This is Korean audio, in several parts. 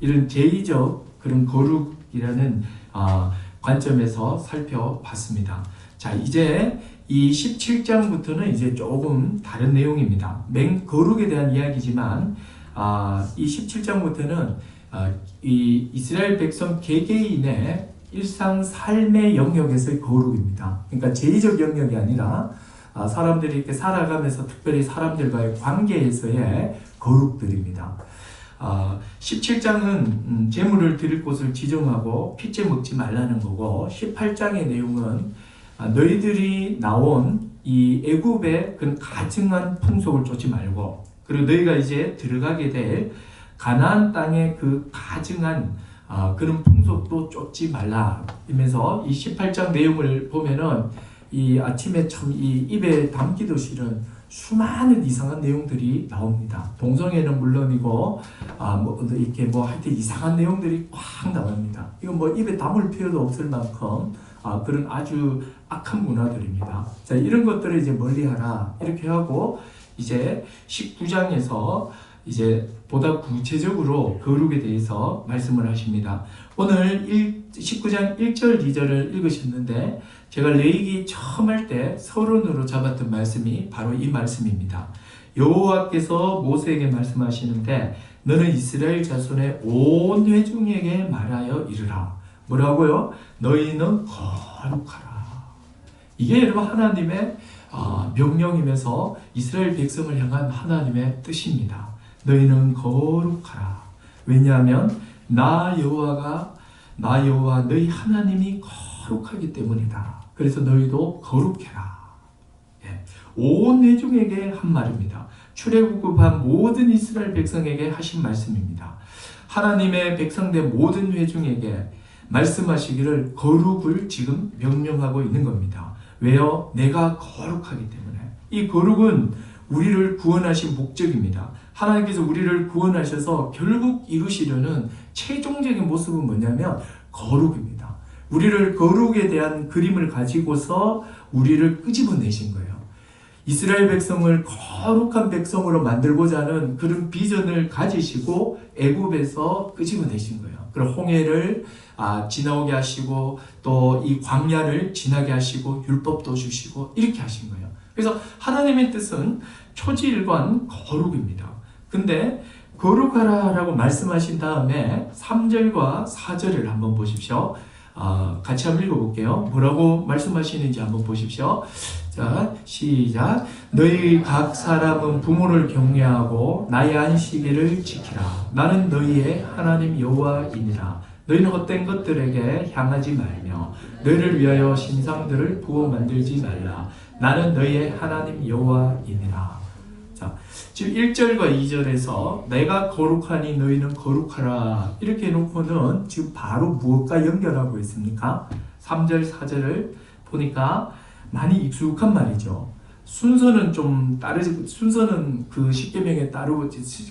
이런 제의적 그런 거룩이라는 관점에서 살펴봤습니다. 자, 이제 이 17장부터는 이제 조금 다른 내용입니다. 거룩에 대한 이야기지만 이 17장부터는 이 이스라엘 백성 개개인의 일상 삶의 영역에서의 거룩입니다. 그러니까 제의적 영역이 아니라 사람들이 이렇게 살아가면서 특별히 사람들과의 관계에서의 거룩들입니다. 17장은 제물을 드릴 곳을 지정하고 핏째 먹지 말라는 거고, 18장의 내용은 너희들이 나온 이 애굽의 그 가증한 풍속을 쫓지 말고, 그리고 너희가 이제 들어가게 될 가나안 땅의 그 가증한 그런 풍속도 쫓지 말라. 이면서 이 18장 내용을 보면은 이 아침에 참 이 입에 담기도 싫은 수많은 이상한 내용들이 나옵니다. 동성애는 물론이고 이렇게 하여튼 이상한 내용들이 꽉 나옵니다. 이건 입에 담을 필요도 없을 만큼 그런 아주 악한 문화들입니다. 자, 이런 것들을 이제 멀리하라 이렇게 하고 이제 19장에서 이제 보다 구체적으로 거룩에 대해서 말씀을 하십니다. 오늘 19장 1절 2절을 읽으셨는데 제가 레위기 처음 할 때 서론으로 잡았던 말씀이 바로 이 말씀입니다. 여호와께서 모세에게 말씀하시는데 너는 이스라엘 자손의 온 회중에게 말하여 이르라. 뭐라고요? 너희는 거룩하라. 이게 여러분 하나님의 명령이면서 이스라엘 백성을 향한 하나님의 뜻입니다. 너희는 거룩하라. 왜냐하면 나 여호와 너희 하나님이 거룩하기 때문이다. 그래서 너희도 거룩해라. 온 회중에게 한 말입니다. 출애굽한 모든 이스라엘 백성에게 하신 말씀입니다. 하나님의 백성된 모든 회중에게 말씀하시기를 거룩을 지금 명령하고 있는 겁니다. 왜요? 내가 거룩하기 때문에. 이 거룩은 우리를 구원하신 목적입니다. 하나님께서 우리를 구원하셔서 결국 이루시려는 최종적인 모습은 뭐냐면 거룩입니다. 우리를 거룩에 대한 그림을 가지고서 우리를 끄집어내신 거예요. 이스라엘 백성을 거룩한 백성으로 만들고자 하는 그런 비전을 가지시고 애굽에서 끄집어내신 거예요. 그리고 홍해를 지나오게 하시고 또 이 광야를 지나게 하시고 율법도 주시고 이렇게 하신 거예요. 그래서 하나님의 뜻은 초지일관 거룩입니다. 근데 거룩하라라고 말씀하신 다음에 3절과 4절을 한번 보십시오. 같이 한번 읽어볼게요. 뭐라고 말씀하시는지 한번 보십시오. 자, 시작. 너희 각 사람은 부모를 경외하고 나의 안식일을 지키라. 나는 너희의 하나님 여호와이니라. 너희는 헛된 것들에게 향하지 말며 너희를 위하여 신상들을 부어 만들지 말라. 나는 너희의 하나님 여호와이니라. 자, 지금 1절과 2절에서 내가 거룩하니 너희는 거룩하라 이렇게 해놓고는 지금 바로 무엇과 연결하고 있습니까? 3절, 4절을 보니까 많이 익숙한 말이죠. 순서는 좀 순서는 그 십계명에 따르고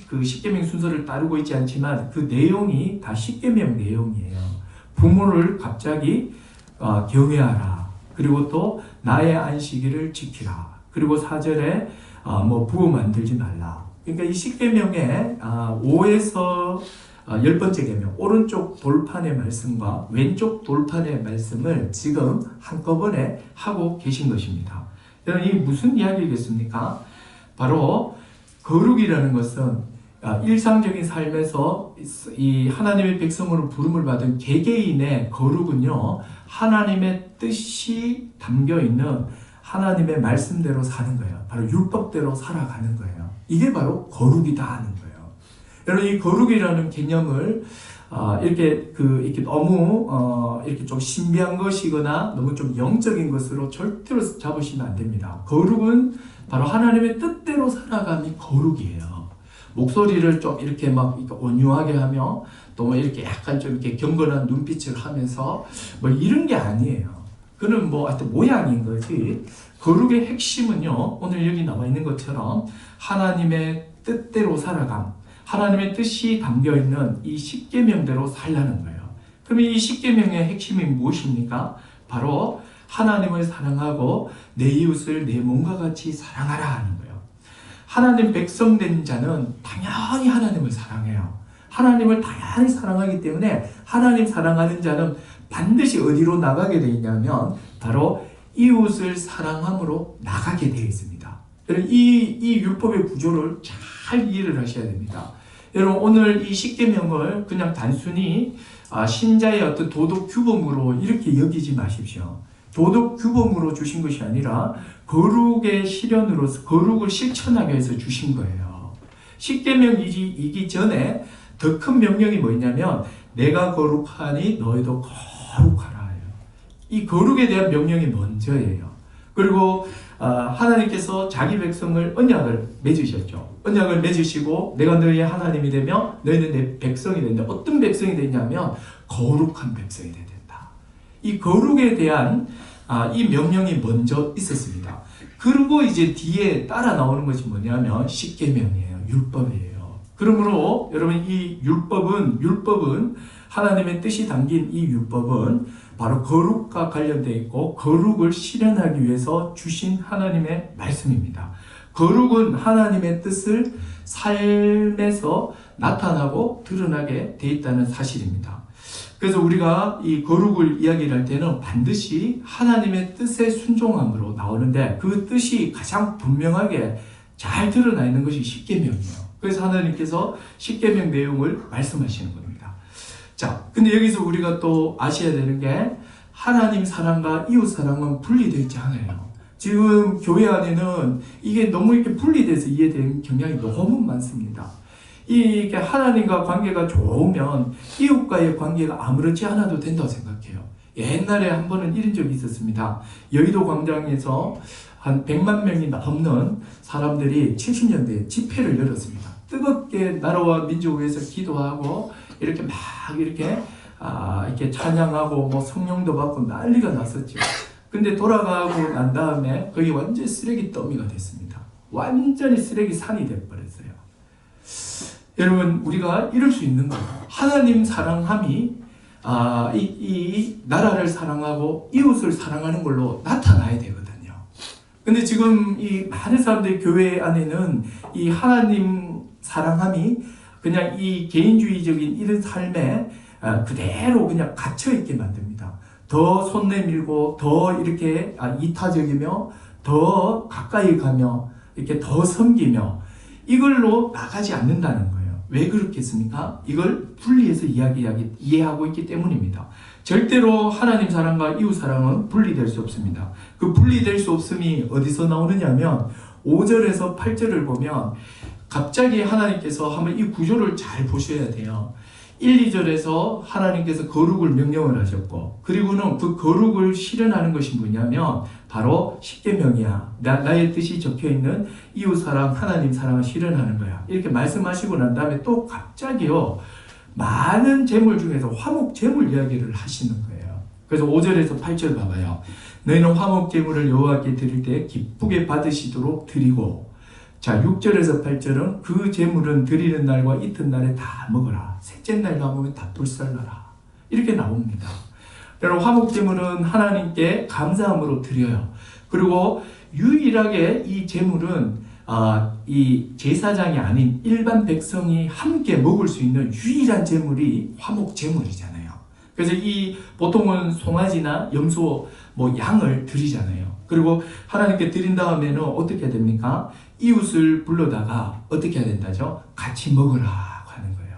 그 십계명 순서를 따르고 있지 않지만 그 내용이 다 십계명 내용이에요. 부모를 갑자기 경외하라. 그리고 또 나의 안식일을 지키라. 그리고 4절에 부어 만들지 말라. 그러니까 이 십계명의 5에서 10번째 계명, 오른쪽 돌판의 말씀과 왼쪽 돌판의 말씀을 지금 한꺼번에 하고 계신 것입니다. 여러분, 이게 무슨 이야기겠습니까? 바로 거룩이라는 것은 일상적인 삶에서 이 하나님의 백성으로 부름을 받은 개개인의 거룩은요, 하나님의 뜻이 담겨 있는 하나님의 말씀대로 사는 거예요. 바로 율법대로 살아가는 거예요. 이게 바로 거룩이다 하는 거예요. 여러분, 이 거룩이라는 개념을 이렇게 너무 이렇게 좀 신비한 것이거나 너무 좀 영적인 것으로 절대로 잡으시면 안 됩니다. 거룩은 바로 하나님의 뜻대로 살아감이 거룩이에요. 목소리를 좀 이렇게 온유하게 하며 또 이렇게 약간 좀 이렇게 경건한 눈빛을 하면서 이런 게 아니에요. 그는 하여튼 모양인 거지. 거룩의 핵심은요, 오늘 여기 나와 있는 것처럼 하나님의 뜻대로 살아감, 하나님의 뜻이 담겨있는 이 십계명대로 살라는 거예요. 그러면 이 십계명의 핵심이 무엇입니까? 바로 하나님을 사랑하고 내 이웃을 내 몸과 같이 사랑하라 하는 거예요. 하나님 백성된 자는 당연히 하나님을 사랑해요. 하나님을 다양히 사랑하기 때문에 하나님 사랑하는 자는 반드시 어디로 나가게 되어 있냐면 바로 이웃을 사랑함으로 나가게 되어 있습니다. 이 율법의 구조를 잘 이해를 하셔야 됩니다. 여러분 오늘 이 십계명을 그냥 단순히 신자의 어떤 도덕 규범으로 이렇게 여기지 마십시오. 도덕 규범으로 주신 것이 아니라 거룩의 실현으로서 거룩을 실천하기 위해서 주신 거예요. 십계명이기 전에 더 큰 명령이 뭐냐면 내가 거룩하니 너희도 거룩하라. 이 거룩에 대한 명령이 먼저예요. 그리고 하나님께서 자기 백성을 언약을 맺으셨죠. 언약을 맺으시고 내가 너희의 하나님이 되며 너희는 내 백성이 된다. 어떤 백성이 되냐면 거룩한 백성이 된다. 이 거룩에 대한 이 명령이 먼저 있었습니다. 그리고 이제 뒤에 따라 나오는 것이 뭐냐면 십계명이에요. 율법이에요. 그러므로 여러분 이 율법은 하나님의 뜻이 담긴 이 율법은 바로 거룩과 관련되어 있고 거룩을 실현하기 위해서 주신 하나님의 말씀입니다. 거룩은 하나님의 뜻을 삶에서 나타나고 드러나게 되어 있다는 사실입니다. 그래서 우리가 이 거룩을 이야기를 할 때는 반드시 하나님의 뜻에 순종함으로 나오는데 그 뜻이 가장 분명하게 잘 드러나 있는 것이 십계명이에요. 그래서 하나님께서 십계명 내용을 말씀하시는 겁니다. 자, 근데 여기서 우리가 또 아셔야 되는 게 하나님 사랑과 이웃 사랑은 분리되어 있지 않아요. 지금 교회 안에는 이게 너무 이렇게 분리돼서 이해되는 경향이 너무 많습니다. 이게 하나님과 관계가 좋으면 이웃과의 관계가 아무렇지 않아도 된다고 생각해요. 옛날에 한 번은 이런 적이 있었습니다. 여의도 광장에서 한 100만 명이 넘는 사람들이 70년대에 집회를 열었습니다. 뜨겁게 나라와 민족을 위해서 기도하고 이렇게 막 이렇게 찬양하고 뭐 성령도 받고 난리가 났었죠. 근데 돌아가고 난 다음에 거기 완전 쓰레기 더미가 됐습니다. 완전히 쓰레기 산이 돼버렸어요. 여러분 우리가 이럴 수 있는 거예요. 하나님 사랑함이 이 나라를 사랑하고 이웃을 사랑하는 걸로 나타나야 되거든요. 근데 지금 이 많은 사람들이 교회 안에는 이 하나님 사랑함이 그냥 이 개인주의적인 이런 삶에 그대로 그냥 갇혀있게 만듭니다. 더 손 내밀고 더 이렇게 이타적이며 더 가까이 가며 이렇게 더 섬기며 이걸로 나가지 않는다는 거예요. 왜 그렇겠습니까? 이걸 분리해서 이해하고 있기 때문입니다. 절대로 하나님 사랑과 이웃 사랑은 분리될 수 없습니다. 그 분리될 수 없음이 어디서 나오느냐면 5절에서 8절을 보면 갑자기 하나님께서 한번 이 구조를 잘 보셔야 돼요. 1, 2절에서 하나님께서 거룩을 명령을 하셨고 그리고는 그 거룩을 실현하는 것이 뭐냐면 바로 십계명이야. 나의 뜻이 적혀있는 이웃사랑, 하나님 사랑을 실현하는 거야. 이렇게 말씀하시고 난 다음에 또 갑자기요. 많은 제물 중에서 화목 제물 이야기를 하시는 거예요. 그래서 5절에서 8절 봐봐요. 너희는 화목 제물을 여호와께 드릴 때 기쁘게 받으시도록 드리고 자, 6절에서 8절은 그 제물은 드리는 날과 이튿날에 다 먹어라. 셋째 날 남으면 다 불살라라. 이렇게 나옵니다. 여러분 화목 제물은 하나님께 감사함으로 드려요. 그리고 유일하게 이 제물은 이 제사장이 아닌 일반 백성이 함께 먹을 수 있는 유일한 제물이 화목 제물이잖아요. 그래서 이 보통은 송아지나 염소 뭐 양을 드리잖아요. 그리고 하나님께 드린 다음에는 어떻게 해야 됩니까? 이웃을 불러다가 어떻게 해야 된다죠? 같이 먹으라 하는 거예요.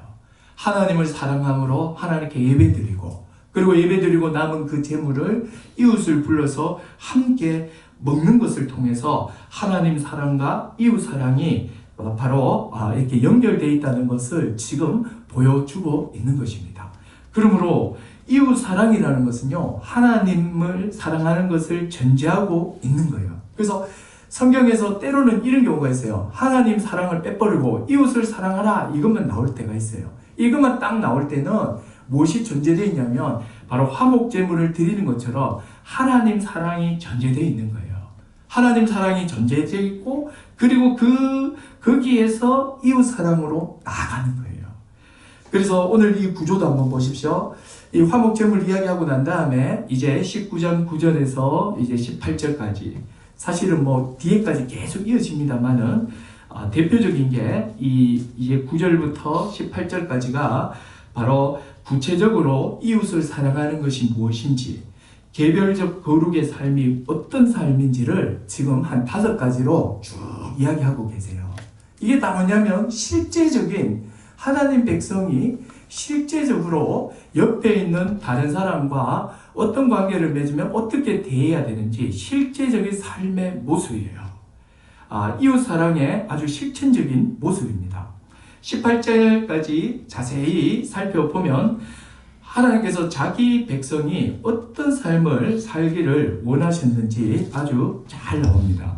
하나님을 사랑함으로 하나님께 예배드리고 그리고 예배드리고 남은 그 제물을 이웃을 불러서 함께 먹는 것을 통해서 하나님 사랑과 이웃 사랑이 바로 이렇게 연결되어 있다는 것을 지금 보여주고 있는 것입니다. 그러므로 이웃 사랑이라는 것은요, 하나님을 사랑하는 것을 전제하고 있는 거예요. 그래서 성경에서 때로는 이런 경우가 있어요. 하나님 사랑을 빼버리고 이웃을 사랑하라 이것만 나올 때가 있어요. 이것만 딱 나올 때는 무엇이 전제되어 있냐면 바로 화목 제물을 드리는 것처럼 하나님 사랑이 전제되어 있는 거예요. 하나님 사랑이 전제되어 있고 그리고 거기에서 이웃 사랑으로 나아가는 거예요. 그래서 오늘 이 구조도 한번 보십시오. 이 화목 제물 이야기하고 난 다음에 이제 19장 9절에서 이제 18절까지 사실은 뭐 뒤에까지 계속 이어집니다만은 대표적인 게 이제 9절부터 18절까지가 바로 구체적으로 이웃을 사랑하는 것이 무엇인지, 개별적 거룩의 삶이 어떤 삶인지를 지금 한 5가지로 쭉 이야기하고 계세요. 이게 다 뭐냐면 실제적인 하나님 백성이 실제적으로 옆에 있는 다른 사람과 어떤 관계를 맺으면 어떻게 대해야 되는지 실제적인 삶의 모습이에요. 이웃 사랑의 아주 실천적인 모습입니다. 18절까지 자세히 살펴보면 하나님께서 자기 백성이 어떤 삶을 살기를 원하셨는지 아주 잘 나옵니다.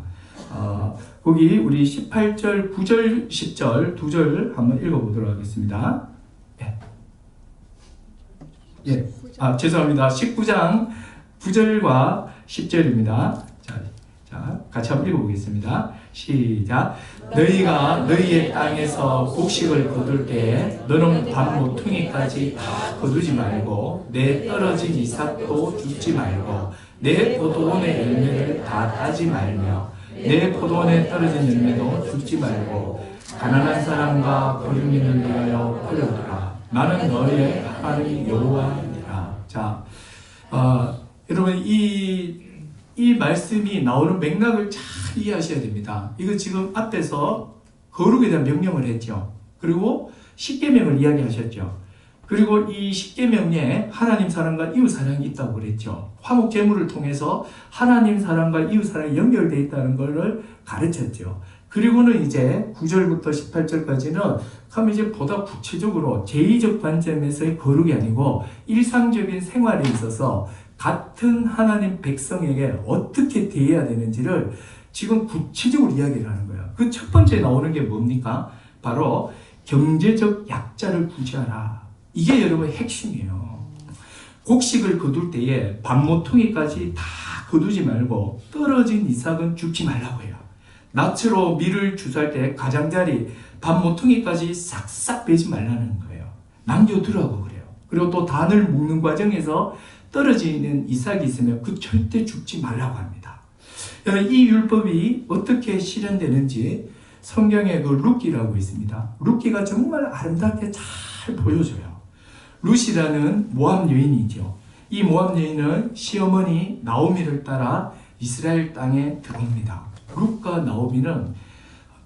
거기 우리 18절, 9절, 10절 두 절 한번 읽어보도록 하겠습니다. 죄송합니다. 19장 9절과 10절입니다. 자, 같이 한번 읽어보겠습니다. 시작. 너희가 너희의 땅에서 곡식을 거둘 때에 너는 밥 모퉁이까지 다 거두지 말고 내 떨어진 이삭도 줍지 말고 내 포도원의 열매를 다 따지 말며 내 포도원에 떨어진 열매도 줍지 말고 가난한 사람과 거류민을 위하여 버려두라. 나는 너희의 하나님 여호와니라. 자, 여러분 이 말씀이 나오는 맥락을 잘 이해하셔야 됩니다. 이거 지금 앞에서 거룩에 대한 명령을 했죠. 그리고 십계명을 이야기하셨죠. 그리고 이 십계명에 하나님 사랑과 이웃 사랑이 있다고 그랬죠. 화목 제물을 통해서 하나님 사랑과 이웃 사랑이 연결되어 있다는 것을 가르쳤죠. 그리고는 이제 9절부터 18절까지는 그럼 이제 보다 구체적으로 제2적 관점에서의 거룩이 아니고 일상적인 생활에 있어서 같은 하나님 백성에게 어떻게 대해야 되는지를 지금 구체적으로 이야기를 하는 거예요. 그 첫 번째 나오는 게 뭡니까? 바로 경제적 약자를 구제하라. 이게 여러분 핵심이에요. 곡식을 거둘 때에 밥 모퉁이까지 다 거두지 말고 떨어진 이삭은 줍지 말라고 해요. 낫으로 밀을 주사할 때 가장자리 밥 모퉁이까지 싹싹 베지 말라는 거예요. 남겨두라고 그래요. 그리고 또 단을 묶는 과정에서 떨어지는 이삭이 있으면 그 절대 줍지 말라고 합니다. 이 율법이 어떻게 실현되는지 성경에 그 룻기라고 있습니다. 룻기가 정말 아름답게 잘 보여줘요. 룻이라는 모압 여인이죠. 이 모압 여인은 시어머니 나오미를 따라 이스라엘 땅에 들어옵니다. 룻과 나오미는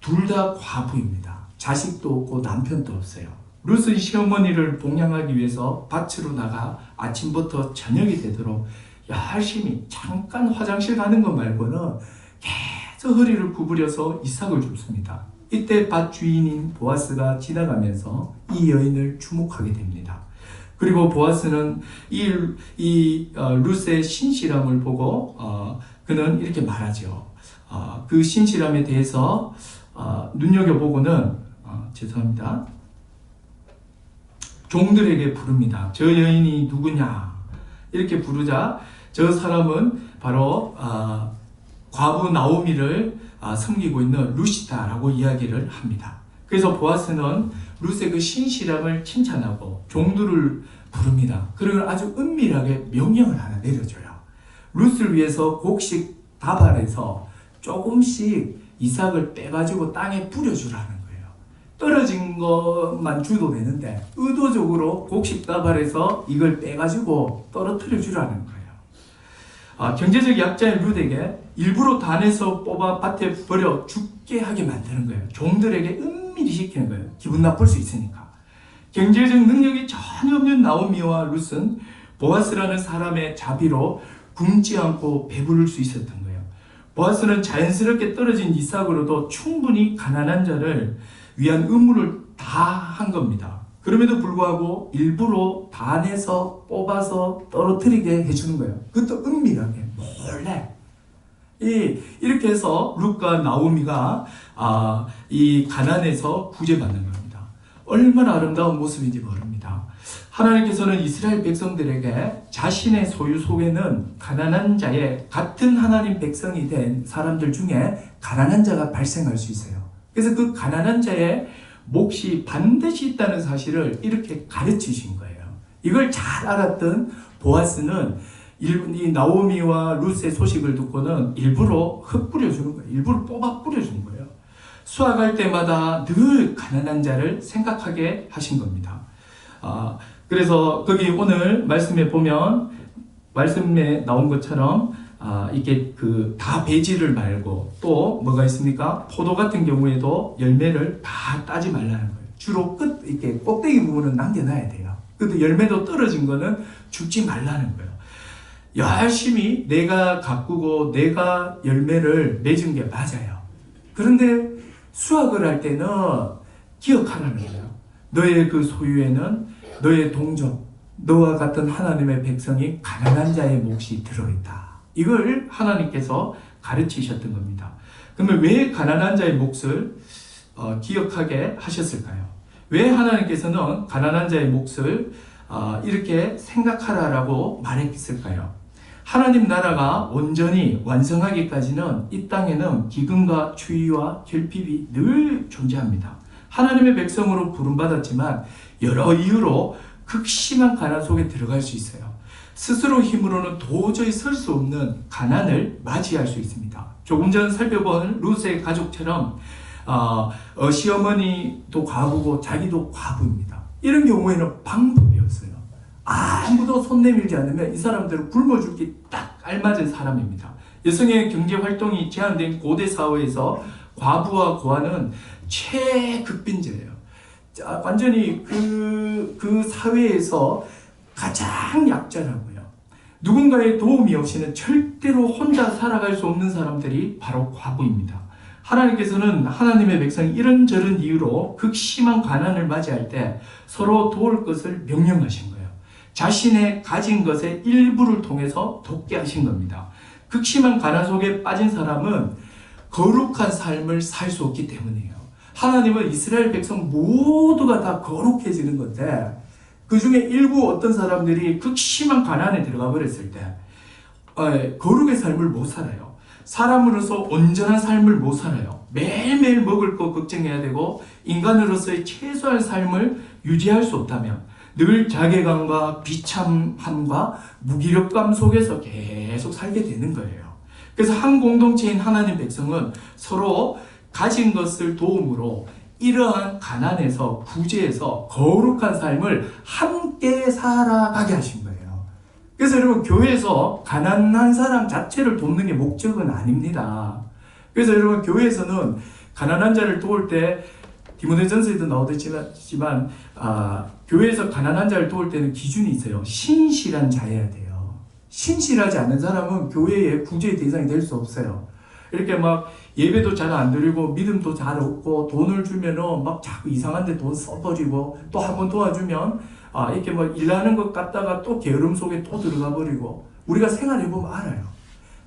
둘 다 과부입니다. 자식도 없고 남편도 없어요. 룻은 시어머니를 봉양하기 위해서 밭으로 나가 아침부터 저녁이 되도록 열심히 잠깐 화장실 가는 것 말고는 계속 허리를 구부려서 이삭을 줍습니다. 이때 밭 주인인 보아스가 지나가면서 이 여인을 주목하게 됩니다. 그리고 보아스는 이 룻의 신실함을 보고 그는 이렇게 말하죠. 그 신실함에 대해서 눈여겨보고는 죄송합니다. 종들에게 부릅니다. 저 여인이 누구냐? 이렇게 부르자 저 사람은 바로 과부 나오미를 섬기고 있는 룻이다라고 이야기를 합니다. 그래서 보아스는 룻의 그 신실함을 칭찬하고 종들을 부릅니다. 그리고 아주 은밀하게 명령을 하나 내려줘요. 룻을 위해서 곡식 다발에서 조금씩 이삭을 빼가지고 땅에 뿌려주라는 거예요. 떨어진 것만 줘도 되는데 의도적으로 곡식 다발에서 이걸 빼가지고 떨어뜨려 주라는 거예요. 경제적 약자인 룻에게 일부러 단에서 뽑아 밭에 버려 죽게 하게 만드는 거예요. 종들에게 은밀히 시키는 거예요. 기분 나쁠 수 있으니까. 경제적 능력이 전혀 없는 나오미와 룻은 보아스라는 사람의 자비로 굶지 않고 배부를 수 있었던 거예요. 보아스는 자연스럽게 떨어진 이삭으로도 충분히 가난한 자를 위한 의무를 다 한 겁니다. 그럼에도 불구하고 일부러 단에서 뽑아서 떨어뜨리게 해주는 거예요. 그것도 은밀하게 몰래. 이렇게 해서 룻과 나오미가 이 가난에서 구제받는 겁니다. 얼마나 아름다운 모습인지 모릅니다. 하나님께서는 이스라엘 백성들에게 자신의 소유 속에는 가난한 자의 같은 하나님 백성이 된 사람들 중에 가난한 자가 발생할 수 있어요. 그래서 그 가난한 자의 몫이 반드시 있다는 사실을 이렇게 가르치신 거예요. 이걸 잘 알았던 보아스는 이 나오미와 룻의 소식을 듣고는 일부러 흙 뿌려주는 거예요. 일부러 뽑아 뿌려주는 거예요. 수확할 때마다 늘 가난한 자를 생각하게 하신 겁니다. 그래서 거기 오늘 말씀에 보면 말씀에 나온 것처럼 이게 다 배지를 말고 또 뭐가 있습니까? 포도 같은 경우에도 열매를 다 따지 말라는 거예요. 주로 이렇게 꼭대기 부분은 남겨놔야 돼요. 그래도 열매도 떨어진 거는 죽지 말라는 거예요. 열심히 내가 가꾸고 내가 열매를 맺은 게 맞아요. 그런데 수확을 할 때는 기억하라는 거예요. 너의 그 소유에는 너의 동족, 너와 같은 하나님의 백성이 가난한 자의 몫이 들어있다. 이걸 하나님께서 가르치셨던 겁니다. 그러면 왜 가난한 자의 몫을 기억하게 하셨을까요? 왜 하나님께서는 가난한 자의 몫을 이렇게 생각하라라고 말했을까요? 하나님 나라가 온전히 완성하기까지는 이 땅에는 기근과 추위와 결핍이 늘 존재합니다. 하나님의 백성으로 부름받았지만 여러 이유로 극심한 가난 속에 들어갈 수 있어요. 스스로 힘으로는 도저히 설 수 없는 가난을 맞이할 수 있습니다. 조금 전 살펴본 루스의 가족처럼 시어머니도 과부고 자기도 과부입니다. 이런 경우에는 방법이 없어요. 아무도 손 내밀지 않으면 이 사람들은 굶어 죽기 딱 알맞은 사람입니다. 여성의 경제 활동이 제한된 고대 사회에서 과부와 고아는 최극빈자예요. 완전히 그 사회에서 가장 약자라고요. 누군가의 도움이 없이는 절대로 혼자 살아갈 수 없는 사람들이 바로 과부입니다. 하나님께서는 하나님의 백성이 이런저런 이유로 극심한 가난을 맞이할 때 서로 도울 것을 명령하신 거예요. 자신의 가진 것의 일부를 통해서 돕게 하신 겁니다. 극심한 가난 속에 빠진 사람은 거룩한 삶을 살 수 없기 때문이에요. 하나님은 이스라엘 백성 모두가 다 거룩해지는 건데 그 중에 일부 어떤 사람들이 극심한 가난에 들어가 버렸을 때 거룩의 삶을 못 살아요. 사람으로서 온전한 삶을 못 살아요. 매일매일 먹을 거 걱정해야 되고 인간으로서의 최소한 삶을 유지할 수 없다면 늘 자괴감과 비참함과 무기력감 속에서 계속 살게 되는 거예요. 그래서 한 공동체인 하나님 백성은 서로 가진 것을 도움으로 이러한 가난에서 구제에서 거룩한 삶을 함께 살아가게 하신 거예요. 그래서 여러분 교회에서 가난한 사람 자체를 돕는 게 목적은 아닙니다. 그래서 여러분 교회에서는 가난한 자를 도울 때 디모데전서에도 나오지만 교회에서 가난한 자를 도울 때는 기준이 있어요. 신실한 자여야 돼요. 신실하지 않는 사람은 교회의 구제의 대상이 될 수 없어요. 이렇게 막 예배도 잘 안 드리고 믿음도 잘 없고 돈을 주면은 막 자꾸 이상한 데 돈 써버리고 또 한 번 도와주면 이렇게 뭐 일하는 것 같다가 또 게으름 속에 또 들어가 버리고 우리가 생활해보면 알아요.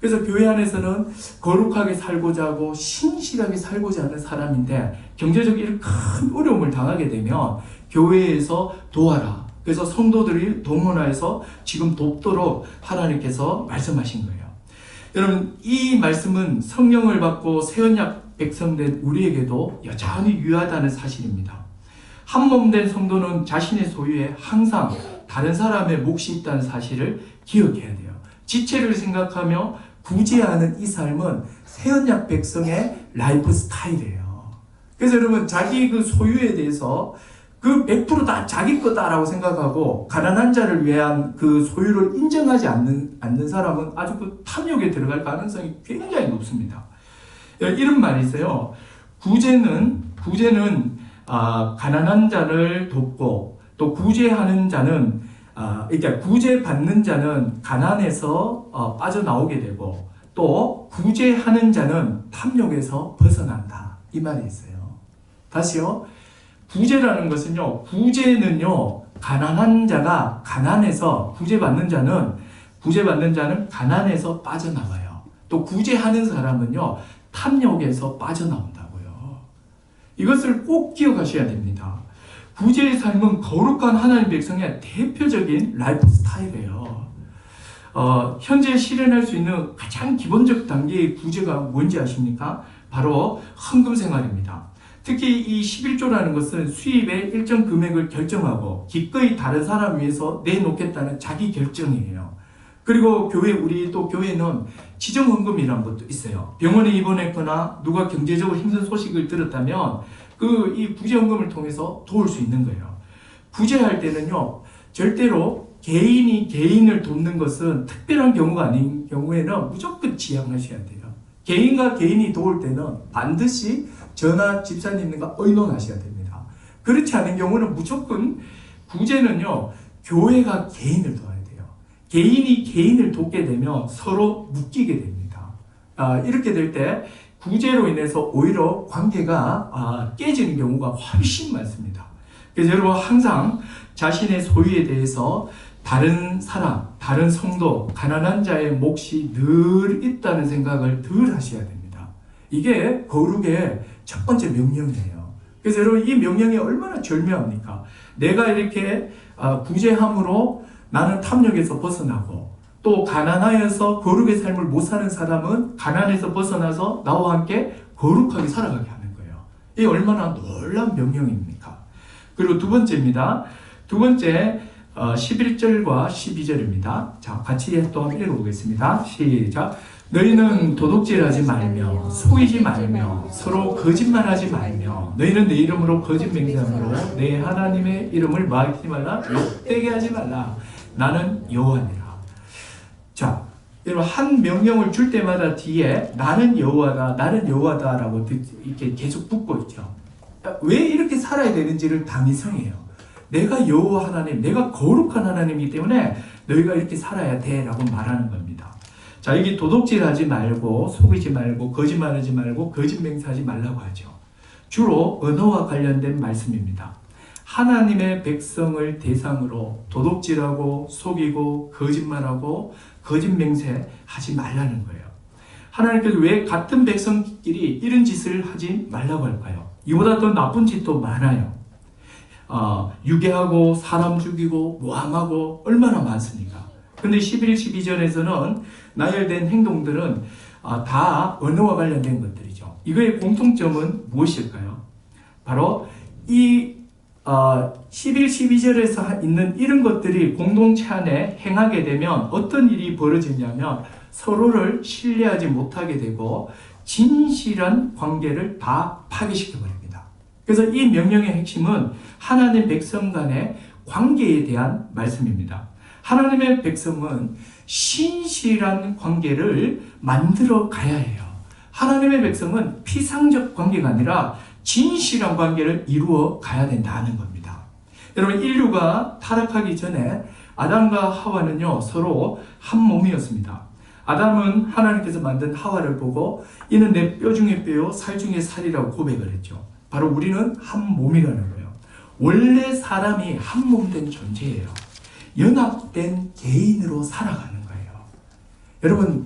그래서 교회 안에서는 거룩하게 살고자 하고 신실하게 살고자 하는 사람인데 경제적인 큰 어려움을 당하게 되면 교회에서 도와라. 그래서 성도들이 동원해서 지금 돕도록 하나님께서 말씀하신 거예요. 여러분 이 말씀은 성령을 받고 새언약 백성된 우리에게도 여전히 유효하다는 사실입니다. 한 몸 된 성도는 자신의 소유에 항상 다른 사람의 몫이 있다는 사실을 기억해야 돼요. 지체를 생각하며 구제하는 이 삶은 새언약 백성의 라이프 스타일이에요. 그래서 여러분 자기 그 소유에 대해서 그 100% 다 자기 거다라고 생각하고 가난한 자를 위한 그 소유를 인정하지 않는 사람은 아주 그 탐욕에 들어갈 가능성이 굉장히 높습니다. 이런 말이 있어요. 구제는 가난한 자를 돕고 또 구제하는 자는 그러니까 구제받는 자는 가난에서 빠져나오게 되고 또 구제하는 자는 탐욕에서 벗어난다. 이 말이 있어요. 다시요. 구제라는 것은요, 구제는요, 가난한 자가 가난해서 구제받는 자는 가난에서 빠져나와요. 또 구제하는 사람은요, 탐욕에서 빠져나온다고요. 이것을 꼭 기억하셔야 됩니다. 구제의 삶은 거룩한 하나님 백성의 대표적인 라이프 스타일이에요. 현재 실현할 수 있는 가장 기본적 단계의 구제가 뭔지 아십니까? 바로 헌금 생활입니다. 특히 이 11조라는 것은 수입의 일정 금액을 결정하고 기꺼이 다른 사람 위해서 내놓겠다는 자기 결정이에요. 그리고 우리 또 교회는 지정헌금이라는 것도 있어요. 병원에 입원했거나 누가 경제적으로 힘든 소식을 들었다면 이 구제헌금을 통해서 도울 수 있는 거예요. 구제할 때는요, 절대로 개인이 개인을 돕는 것은 특별한 경우가 아닌 경우에는 무조건 지양하셔야 돼요. 개인과 개인이 도울 때는 반드시 전하 집사님과 의논하셔야 됩니다. 그렇지 않은 경우는 무조건 구제는요, 교회가 개인을 도와야 돼요. 개인이 개인을 돕게 되면 서로 묶이게 됩니다. 이렇게 될 때 구제로 인해서 오히려 관계가 깨지는 경우가 훨씬 많습니다. 그래서 여러분 항상 자신의 소유에 대해서 다른 사람, 다른 성도, 가난한 자의 몫이 늘 있다는 생각을 늘 하셔야 됩니다. 이게 거룩의 첫 번째 명령이에요. 그래서 여러분 이 명령이 얼마나 절묘합니까? 내가 이렇게 구제함으로 나는 탐욕에서 벗어나고, 또 가난하여서 거룩의 삶을 못 사는 사람은 가난에서 벗어나서 나와 함께 거룩하게 살아가게 하는 거예요. 이게 얼마나 놀라운 명령입니까? 그리고 두 번째입니다. 두 번째 11절과 12절입니다. 자, 같이 또 한번 읽어보겠습니다. 시작. 너희는 도둑질하지 말며 속이지 말며 서로 거짓말하지 말며 너희는 내 이름으로 거짓 맹세함으로 내 하나님의 이름을 망치지 말라, 욕되게 하지 말라. 나는 여호와니라. 자, 여러분 한 명령을 줄 때마다 뒤에 나는 여호와다, 나는 여호와다라고 이렇게 계속 붙고 있죠. 왜 이렇게 살아야 되는지를 다 미성해요. 내가 여호와 하나님, 내가 거룩한 하나님이기 때문에 너희가 이렇게 살아야 돼라고 말하는 겁니다. 자, 여기 도둑질하지 말고 속이지 말고 거짓말하지 말고 거짓 맹세하지 말라고 하죠. 주로 언어와 관련된 말씀입니다. 하나님의 백성을 대상으로 도둑질하고 속이고 거짓말하고 거짓 맹세하지 말라는 거예요. 하나님께서 왜 같은 백성끼리 이런 짓을 하지 말라고 할까요? 이보다 더 나쁜 짓도 많아요. 유괴하고 사람 죽이고 모함하고 얼마나 많습니까? 근데 11, 12절에서는 나열된 행동들은 다 언어와 관련된 것들이죠. 이거의 공통점은 무엇일까요? 바로 이 11, 12절에서 있는 이런 것들이 공동체 안에 행하게 되면 어떤 일이 벌어지냐면 서로를 신뢰하지 못하게 되고 진실한 관계를 다 파괴시켜 버립니다. 그래서 이 명령의 핵심은 하나님 백성 간의 관계에 대한 말씀입니다. 하나님의 백성은 신실한 관계를 만들어 가야 해요. 하나님의 백성은 피상적 관계가 아니라 진실한 관계를 이루어 가야 된다는 겁니다. 여러분, 인류가 타락하기 전에 아담과 하와는요, 서로 한 몸이었습니다. 아담은 하나님께서 만든 하와를 보고 이는 내 뼈 중에 뼈요 살 중에 살이라고 고백을 했죠. 바로 우리는 한 몸이라는 거예요. 원래 사람이 한 몸 된 존재예요. 연합된 개인으로 살아가는 거예요. 여러분,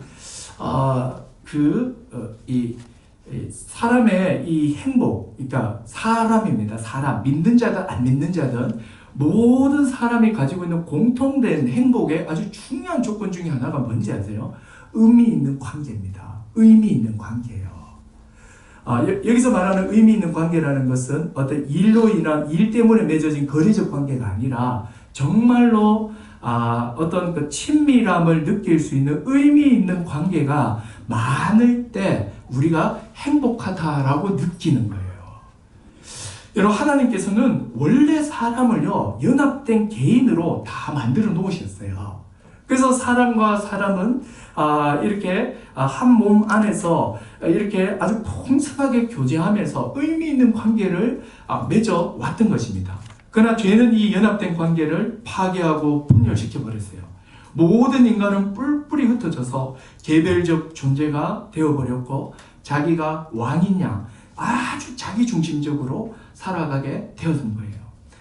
사람의 이 행복, 그러니까 사람입니다. 사람, 믿는 자든 안 믿는 자든 모든 사람이 가지고 있는 공통된 행복의 아주 중요한 조건 중에 하나가 뭔지 아세요? 의미 있는 관계입니다. 의미 있는 관계예요. 여기서 말하는 의미 있는 관계라는 것은 어떤 일로 인한 일 때문에 맺어진 거리적 관계가 아니라 정말로 어떤 그 친밀함을 느낄 수 있는 의미 있는 관계가 많을 때 우리가 행복하다라고 느끼는 거예요. 여러분, 하나님께서는 원래 사람을요, 연합된 개인으로 다 만들어 놓으셨어요. 그래서 사람과 사람은 이렇게 한 몸 안에서 이렇게 아주 풍성하게 교제하면서 의미 있는 관계를 맺어 왔던 것입니다. 그러나 죄는 이 연합된 관계를 파괴하고 분열시켜 버렸어요. 모든 인간은 뿔뿔이 흩어져서 개별적 존재가 되어버렸고 자기가 왕인 양 아주 자기중심적으로 살아가게 되었던 거예요.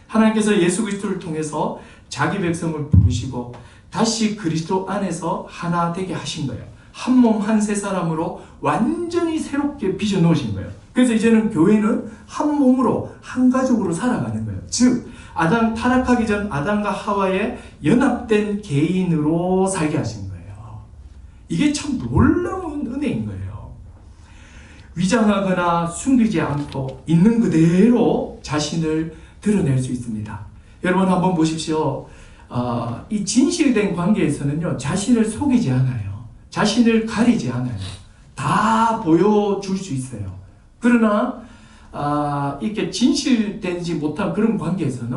하나님께서 예수 그리스도를 통해서 자기 백성을 부르시고 다시 그리스도 안에서 하나 되게 하신 거예요. 한 몸 한 세 사람으로 완전히 새롭게 빚어 놓으신 거예요. 그래서 이제는 교회는 한 몸으로 한 가족으로 살아가는 거예요. 즉 아담 타락하기 전 아담과 하와의 연합된 개인으로 살게 하신 거예요. 이게 참 놀라운 은혜인 거예요. 위장하거나 숨기지 않고 있는 그대로 자신을 드러낼 수 있습니다. 여러분 한번 보십시오. 이 진실된 관계에서는요, 자신을 속이지 않아요. 자신을 가리지 않아요. 다 보여줄 수 있어요. 그러나 이렇게 진실되지 못한 그런 관계에서는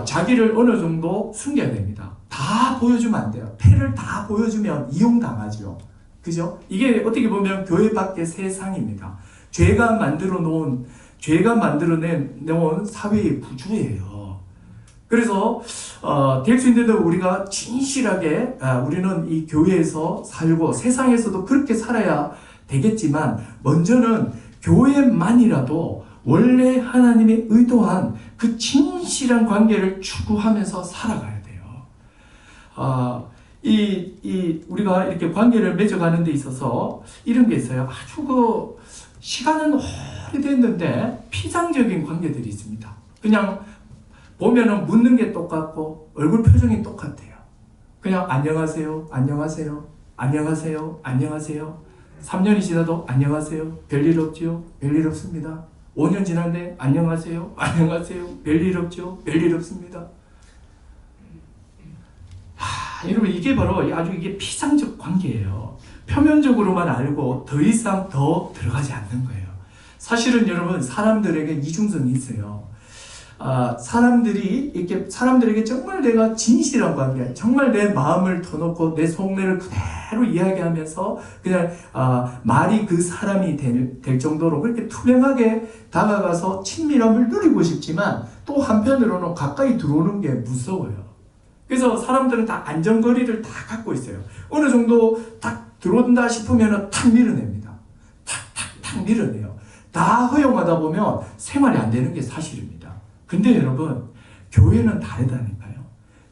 자기를 어느 정도 숨겨야 됩니다. 다 보여주면 안 돼요. 패를 다 보여주면 이용당하죠. 그죠? 이게 어떻게 보면 교회 밖의 세상입니다. 죄가 만들어낸 사회의 부주예요. 그래서 될 수 있는데 우리가 진실하게 우리는 이 교회에서 살고 세상에서도 그렇게 살아야 되겠지만, 먼저는 교회만이라도 원래 하나님이 의도한 그 진실한 관계를 추구하면서 살아가야 돼요. 우리가 이렇게 관계를 맺어가는 데 있어서 이런 게 있어요. 아주 시간은 오래됐는데 피상적인 관계들이 있습니다. 그냥 보면은 묻는 게 똑같고 얼굴 표정이 똑같아요. 그냥 안녕하세요, 안녕하세요, 안녕하세요, 안녕하세요. 3년이 지나도 안녕하세요, 별일 없지요, 별일 없습니다. 5년 지났는데 안녕하세요, 안녕하세요, 별일 없죠, 별일 없습니다. 여러분, 이게 바로 이게 피상적 관계예요. 표면적으로만 알고 더 이상 더 들어가지 않는 거예요. 사실은 여러분, 사람들에게 이중성이 있어요. 사람들에게 정말 내가 진실한 관계, 정말 내 마음을 터놓고 내 속내를 그대로 이야기하면서 그냥 말이 그 사람이 될 정도로 그렇게 투명하게 다가가서 친밀함을 누리고 싶지만, 또 한편으로는 가까이 들어오는 게 무서워요. 그래서 사람들은 다 안전거리를 다 갖고 있어요. 어느 정도 딱 들어온다 싶으면 탁 밀어냅니다. 탁 밀어내요. 다 허용하다 보면 생활이 안 되는 게 사실입니다. 근데 여러분, 교회는 다르다니까요.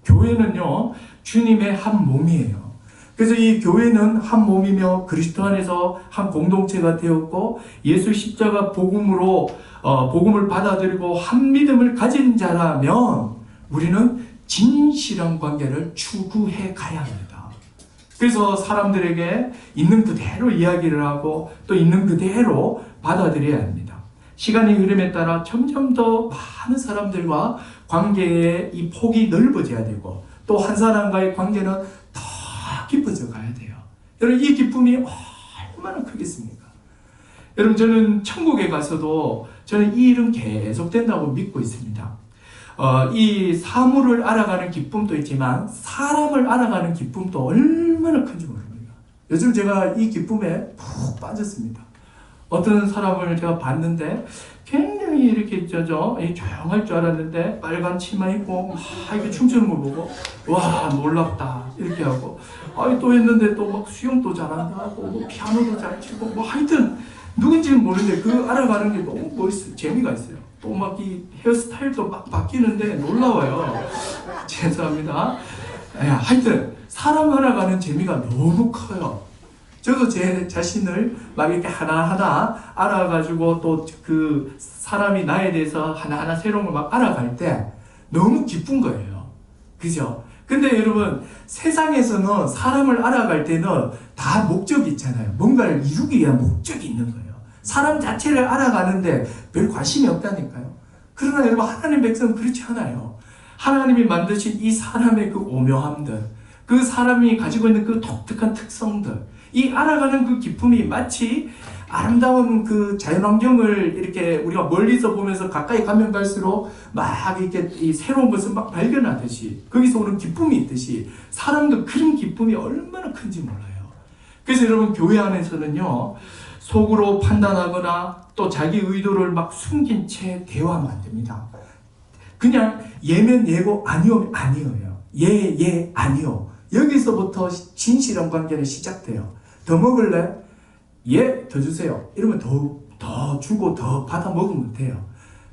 교회는요, 주님의 한 몸이에요. 그래서 이 교회는 한 몸이며 그리스도 안에서 한 공동체가 되었고, 예수 십자가 복음을 받아들이고 한 믿음을 가진 자라면 우리는 진실한 관계를 추구해 가야 합니다. 그래서 사람들에게 있는 그대로 이야기를 하고 또 있는 그대로 받아들여야 합니다. 시간의 흐름에 따라 점점 더 많은 사람들과 관계의 이 폭이 넓어져야 되고, 또 한 사람과의 관계는 더 깊어져 가야 돼요. 여러분, 이 기쁨이 얼마나 크겠습니까? 여러분, 저는 천국에 가서도 저는 이 일은 계속된다고 믿고 있습니다. 이 사물을 알아가는 기쁨도 있지만 사람을 알아가는 기쁨도 얼마나 큰지 모릅니다. 요즘 제가 이 기쁨에 푹 빠졌습니다. 어떤 사람을 제가 봤는데 굉장히 이렇게 조용할 줄 알았는데 빨간 치마 입고 이렇게 춤추는 걸 보고 와, 놀랍다 이렇게 하고, 또 했는데 또 막 수영도 잘한다 하고 피아노도 잘 치고 하여튼 누군지는 모르는데 그 알아가는 게 너무 멋있어요. 재미가 있어요. 또 막 이 헤어스타일도 막 바뀌는데 놀라워요. 죄송합니다. 하여튼 사람 알아가는 재미가 너무 커요. 저도 제 자신을 막 이렇게 하나하나 알아가지고 또 그 사람이 나에 대해서 하나하나 새로운 걸 막 알아갈 때 너무 기쁜 거예요. 그죠? 근데 여러분, 세상에서는 사람을 알아갈 때는 다 목적이 있잖아요. 뭔가를 이루기 위한 목적이 있는 거예요. 사람 자체를 알아가는데 별 관심이 없다니까요. 그러나 여러분, 하나님 백성은 그렇지 않아요. 하나님이 만드신 이 사람의 그 오묘함들, 그 사람이 가지고 있는 그 독특한 특성들, 이 알아가는 그 기쁨이 마치 아름다운 그 자연환경을 이렇게 우리가 멀리서 보면서 가까이 가면 갈수록 막 이렇게 이 새로운 것을 막 발견하듯이, 거기서 오는 기쁨이 있듯이 사람도 그런 기쁨이 얼마나 큰지 몰라요. 그래서 여러분, 교회 안에서는요, 속으로 판단하거나 또 자기 의도를 막 숨긴 채 대화하면 안 됩니다. 그냥 예면 예고, 아니오면 아니오예요. 예, 아니오. 여기서부터 진실한 관계는 시작돼요. 더 먹을래? 예, 더 주세요. 이러면 더 주고 더 받아 먹으면 돼요.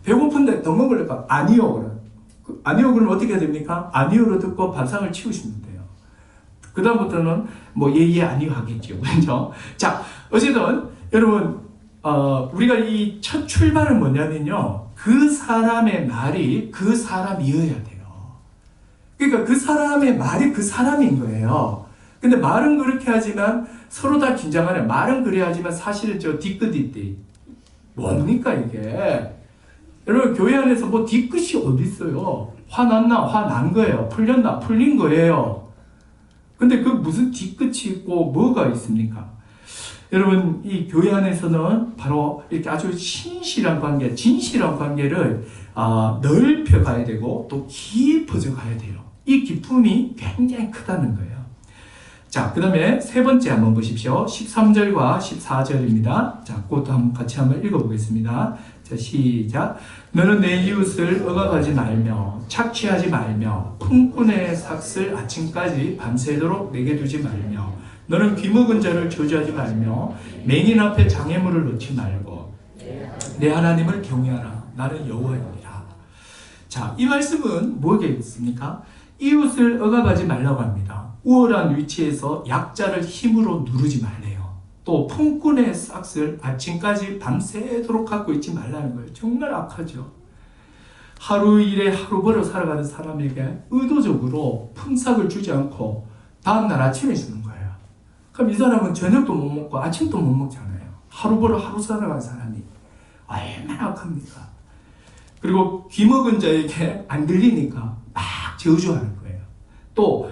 배고픈데 더 먹을래까? 아니요. 그럼. 아니요, 그러면 어떻게 해야 됩니까? 아니요로 듣고 밥상을 치우시면 돼요. 그 다음부터는 예, 아니요 하겠죠. 그렇죠? 자, 어쨌든 여러분, 우리가 이 첫 출발은 뭐냐면요, 그 사람의 말이 그 사람이어야 돼요. 그러니까 그 사람의 말이 그 사람인 거예요. 근데 말은 그렇게 하지만 서로 다 긴장하네. 말은 그래야 하지만 사실은 뒤끝이 뭡니까 이게? 여러분, 교회 안에서 뒤끝이 어디 있어요? 화났나? 화난 거예요. 풀렸나? 풀린 거예요. 근데 그 무슨 뒤끝이 있고 뭐가 있습니까? 여러분, 이 교회 안에서는 바로 이렇게 아주 신실한 관계, 진실한 관계를 넓혀 가야 되고 또 깊어져 가야 돼요. 이 기쁨이 굉장히 크다는 거예요. 자, 그 다음에 세 번째 한번 보십시오. 13절과 14절입니다. 자, 그것도 한번 같이 한번 읽어보겠습니다. 자, 시작. 너는 내 이웃을 억압하지 말며 착취하지 말며 품꾼의 삭슬 아침까지 밤새도록 내게 두지 말며 너는 귀먹은 자를 저주하지 말며 맹인 앞에 장애물을 놓지 말고 내 하나님을 경외하라. 나는 여호와이니라. 자, 이 말씀은 뭐겠습니까? 이웃을 억압하지 말라고 합니다. 우월한 위치에서 약자를 힘으로 누르지 말래요. 또 품꾼의 삭슬 아침까지 밤새도록 갖고 있지 말라는 거예요. 정말 악하죠. 하루 일에 하루 벌어 살아가는 사람에게 의도적으로 품삯을 주지 않고 다음날 아침에 주는 거예요. 그럼 이 사람은 저녁도 못 먹고 아침도 못 먹잖아요. 하루 벌어 하루 살아가는 사람이 얼마나 악합니까? 그리고 귀먹은 자에게 안 들리니까 막 저주하는 거예요. 또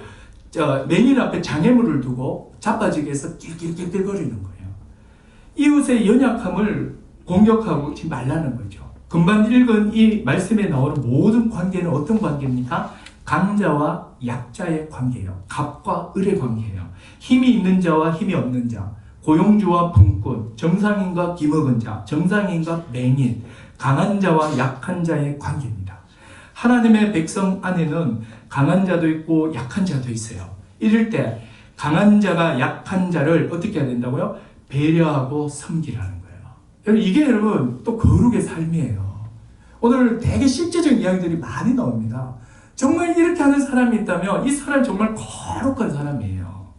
맹인 앞에 장애물을 두고 자빠지게 해서 낄낄낄낄거리는 거예요. 이웃의 연약함을 공격하지 말라는 거죠. 금방 읽은 이 말씀에 나오는 모든 관계는 어떤 관계입니까? 강자와 약자의 관계예요. 갑과 을의 관계예요. 힘이 있는 자와 힘이 없는 자, 고용주와 품꾼, 정상인과 기먹은 자, 정상인과 맹인, 강한 자와 약한 자의 관계입니다. 하나님의 백성 안에는 강한 자도 있고 약한 자도 있어요. 이럴 때 강한 자가 약한 자를 어떻게 해야 된다고요? 배려하고 섬기라는 거예요. 이게 여러분 또 거룩의 삶이에요. 오늘 되게 실제적인 이야기들이 많이 나옵니다. 정말 이렇게 하는 사람이 있다면 이 사람 정말 거룩한 사람이에요.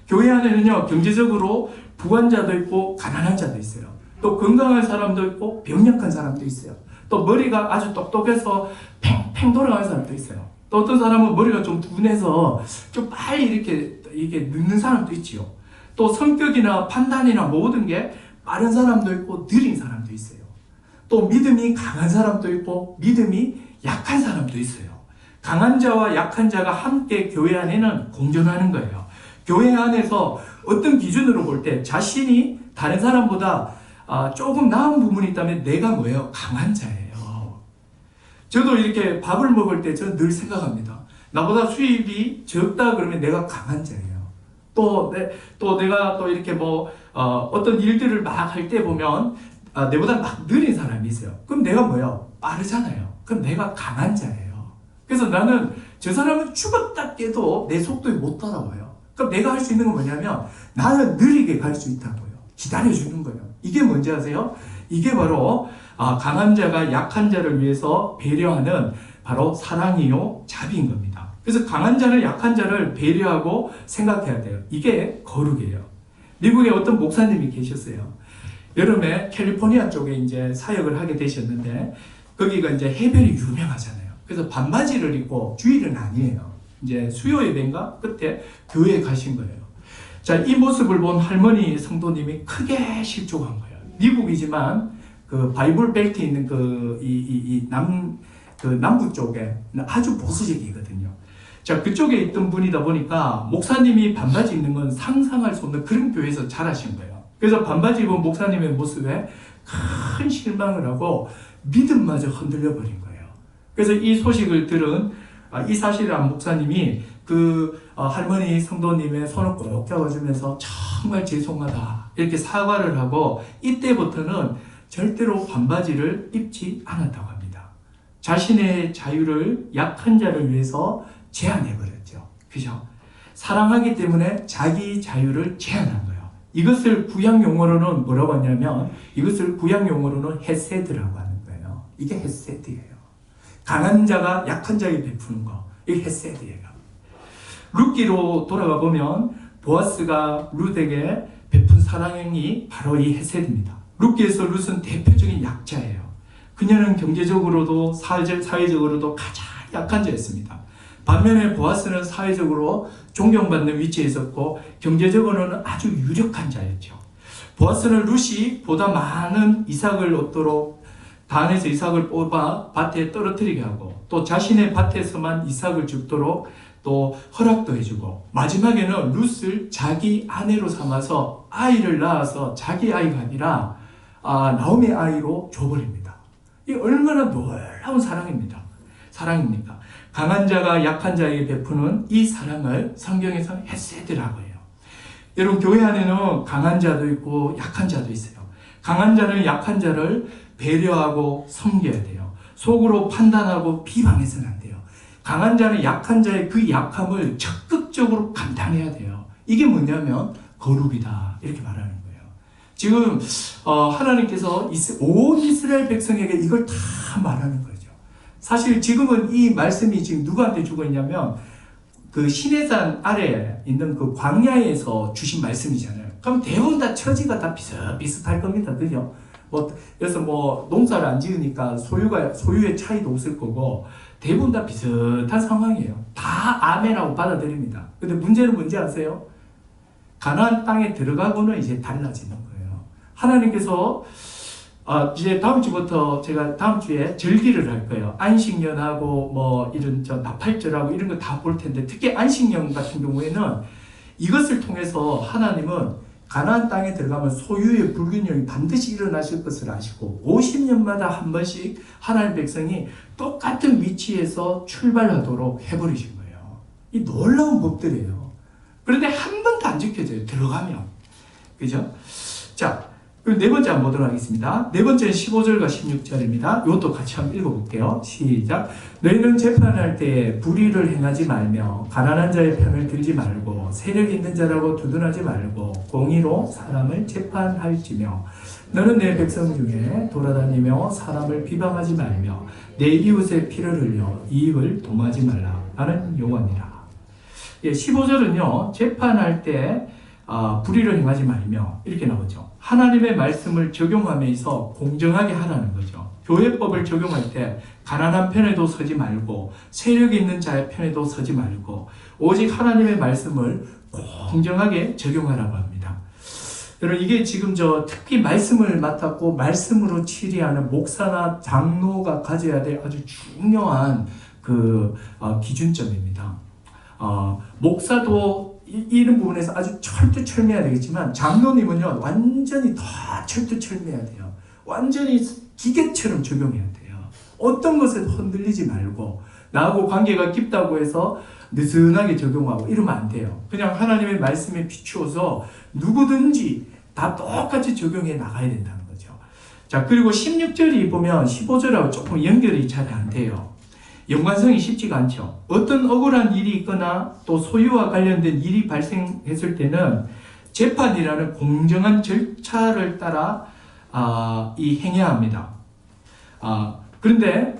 교회 안에는요, 경제적으로 부한 자도 있고 가난한 자도 있어요. 또 건강한 사람도 있고 병약한 사람도 있어요. 또 머리가 아주 똑똑해서 팽팽 돌아가는 사람도 있어요. 또 어떤 사람은 머리가 좀 둔해서 좀 빨리 이렇게 늦는 사람도 있지요. 또 성격이나 판단이나 모든 게 빠른 사람도 있고 느린 사람도 있어요. 또 믿음이 강한 사람도 있고 믿음이 약한 사람도 있어요. 강한 자와 약한 자가 함께 교회 안에는 공존하는 거예요. 교회 안에서 어떤 기준으로 볼 때 자신이 다른 사람보다 조금 나은 부분이 있다면 내가 뭐예요? 강한 자예요. 저도 이렇게 밥을 먹을 때 저는 늘 생각합니다. 나보다 수입이 적다 그러면 내가 강한 자예요. 또 내가 또 이렇게 어떤 일들을 막 할 때 보면 내보다 막 느린 사람이 있어요. 그럼 내가 뭐예요? 빠르잖아요. 그럼 내가 강한 자예요. 그래서 나는 저 사람은 죽었다 깨도 내 속도에 못 따라와요. 그럼 내가 할 수 있는 건 뭐냐면 나는 느리게 갈 수 있다고요. 기다려주는 거예요. 이게 뭔지 아세요? 이게 바로 강한 자가 약한 자를 위해서 배려하는 바로 사랑이요 자비인 겁니다. 그래서 강한 자는 약한 자를 배려하고 생각해야 돼요. 이게 거룩이에요. 미국에 어떤 목사님이 계셨어요. 여름에 캘리포니아 쪽에 이제 사역을 하게 되셨는데 거기가 이제 해변이 유명하잖아요. 그래서 반바지를 입고 주일은 아니에요. 이제 수요 예배인가 그때 교회에 가신 거예요. 자, 이 모습을 본 할머니 성도님이 크게 실족한 거예요. 미국이지만 그 바이블 벨트에 있는 남부 쪽에 아주 보수적이거든요. 자, 그쪽에 있던 분이다 보니까 목사님이 반바지 입는 건 상상할 수 없는 그런 교회에서 자라신 거예요. 그래서 반바지 입은 목사님의 모습에 큰 실망을 하고 믿음마저 흔들려 버린 거예요. 그래서 이 소식을 들은 이 사실을 안 목사님이 그 할머니 성도님의 손을 꼭 잡아주면서 정말 죄송하다 이렇게 사과를 하고 이때부터는 절대로 반바지를 입지 않았다고 합니다. 자신의 자유를 약한 자를 위해서 제한해버렸죠. 그죠? 사랑하기 때문에 자기 자유를 제한한 거예요. 이것을 구약 용어로는 뭐라고 하냐면 이것을 구약 용어로는 헤세드라고 하는 거예요. 이게 헤세드예요. 강한 자가 약한 자에게 베푸는 거. 이게 헤세드예요. 룻기로 돌아가 보면 보아스가 룻에게 베푼 사랑이 바로 이 헤세드입니다. 룻기에서 룻은 대표적인 약자예요. 그녀는 경제적으로도 사회적으로도 가장 약한 자였습니다. 반면에 보아스는 사회적으로 존경받는 위치에 있었고 경제적으로는 아주 유력한 자였죠. 보아스는 룻이 보다 많은 이삭을 얻도록 단에서 이삭을 뽑아 밭에 떨어뜨리게 하고 또 자신의 밭에서만 이삭을 죽도록 또 허락도 해주고 마지막에는 룻을 자기 아내로 삼아서 아이를 낳아서 자기 아이가 아니라 나오미의 아이로 줘버립니다. 이 얼마나 놀라운 사랑입니다. 사랑입니까? 강한 자가 약한 자에게 베푸는 이 사랑을 성경에서 헤세드라고 해요. 여러분 교회 안에는 강한 자도 있고 약한 자도 있어요. 강한 자는 약한 자를 배려하고 섬겨야 돼요. 속으로 판단하고 비방해서는 안 돼요. 강한 자는 약한 자의 그 약함을 적극적으로 감당해야 돼요. 이게 뭐냐면 거룩이다 이렇게 말하는 거예요. 지금 하나님께서 온 이스라엘 백성에게 이걸 다 말하는 거죠. 사실 지금은 이 말씀이 지금 누구한테 주고 있냐면 그 시내산 아래에 있는 그 광야에서 주신 말씀이잖아요. 그럼 대부분 다 처지가 다 비슷할 겁니다. 그죠? 그래서 농사를 안 지으니까 소유의 차이도 없을 거고, 대부분 다 비슷한 상황이에요. 다 아멘하고 받아들입니다. 근데 문제는 뭔지 아세요? 가나안 땅에 들어가고는 이제 달라지는 거예요. 하나님께서 이제 다음 주부터 제가 다음 주에 절기를 할 거예요. 안식년하고 이런 나팔절하고 이런 거 다 볼 텐데, 특히 안식년 같은 경우에는 이것을 통해서 하나님은 가나안 땅에 들어가면 소유의 불균형이 반드시 일어나실 것을 아시고 50년마다 한 번씩 하나님 백성이 똑같은 위치에서 출발하도록 해버리신 거예요. 이 놀라운 법들이에요. 그런데 한 번도 안 지켜져요. 들어가면. 그죠? 자, 그리고 네 번째 한번 보도록 하겠습니다. 네 번째는 15절과 16절입니다. 이것도 같이 한번 읽어볼게요. 시작. 너희는 재판할 때에 불의를 행하지 말며 가난한 자의 편을 들지 말고 세력 있는 자라고 두둔하지 말고 공의로 사람을 재판할지며 너는 내 백성 중에 돌아다니며 사람을 비방하지 말며 내 이웃의 피를 흘려 이익을 도모하지 말라. 나는 여호와니라. 15절은요. 재판할 때 불의를 행하지 말며 이렇게 나오죠. 하나님의 말씀을 적용하면서 공정하게 하라는 거죠. 교회법을 적용할 때 가난한 편에도 서지 말고 세력이 있는 자의 편에도 서지 말고 오직 하나님의 말씀을 공정하게 적용하라고 합니다. 여러분 이게 지금 특히 말씀을 맡았고 말씀으로 치리하는 목사나 장로가 가져야 될 아주 중요한 기준점입니다. 목사도 이런 부분에서 아주 철두철미해야 되겠지만 장로님은요 완전히 더 철두철미해야 돼요. 완전히 기계처럼 적용해야 돼요. 어떤 것에 흔들리지 말고 나하고 관계가 깊다고 해서 느슨하게 적용하고 이러면 안 돼요. 그냥 하나님의 말씀에 비추어서 누구든지 다 똑같이 적용해 나가야 된다는 거죠. 자, 그리고 16절이 보면 15절하고 조금 연결이 잘 안 돼요. 연관성이 쉽지가 않죠. 어떤 억울한 일이 있거나 또 소유와 관련된 일이 발생했을 때는 재판이라는 공정한 절차를 따라 행해야 합니다. 그런데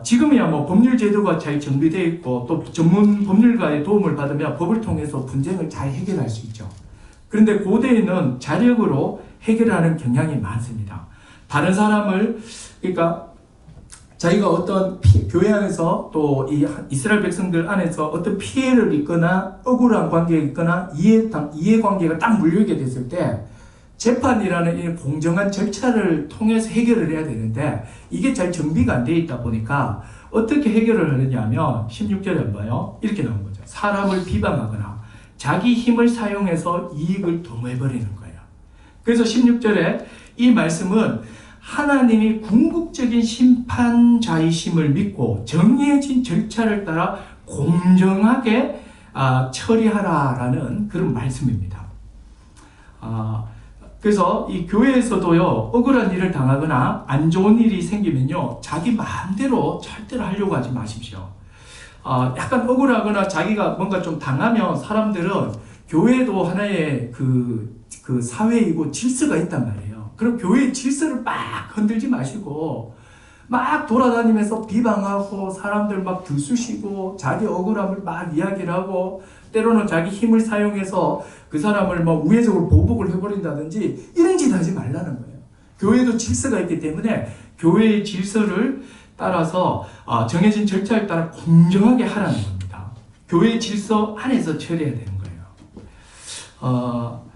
지금이야 법률 제도가 잘 정비되어 있고 또 전문 법률가의 도움을 받으면 법을 통해서 분쟁을 잘 해결할 수 있죠. 그런데 고대에는 자력으로 해결하는 경향이 많습니다. 다른 사람을 그러니까 자기가 어떤 교회 안에서 또 이 이스라엘 백성들 안에서 어떤 피해를 입거나 억울한 관계가 있거나 이해관계가 딱 물려게 됐을 때 재판이라는 이 공정한 절차를 통해서 해결을 해야 되는데 이게 잘 정비가 안 되어 있다 보니까 어떻게 해결을 하느냐 하면 16절에 한번요. 이렇게 나온 거죠. 사람을 비방하거나 자기 힘을 사용해서 이익을 도모해버리는 거예요. 그래서 16절에 이 말씀은 하나님이 궁극적인 심판자이심을 믿고 정해진 절차를 따라 공정하게 처리하라라는 그런 말씀입니다. 그래서 이 교회에서도요, 억울한 일을 당하거나 안 좋은 일이 생기면요, 자기 마음대로 절대로 하려고 하지 마십시오. 약간 억울하거나 자기가 뭔가 좀 당하면 사람들은 교회도 하나의 그 사회이고 질서가 있단 말이에요. 그럼 교회의 질서를 막 흔들지 마시고 막 돌아다니면서 비방하고 사람들 막 들쑤시고 자기 억울함을 막 이야기를 하고 때로는 자기 힘을 사용해서 그 사람을 우회적으로 보복을 해버린다든지 이런 짓 하지 말라는 거예요. 교회도 질서가 있기 때문에 교회의 질서를 따라서 정해진 절차에 따라 공정하게 하라는 겁니다. 교회의 질서 안에서 처리해야 되는 거예요.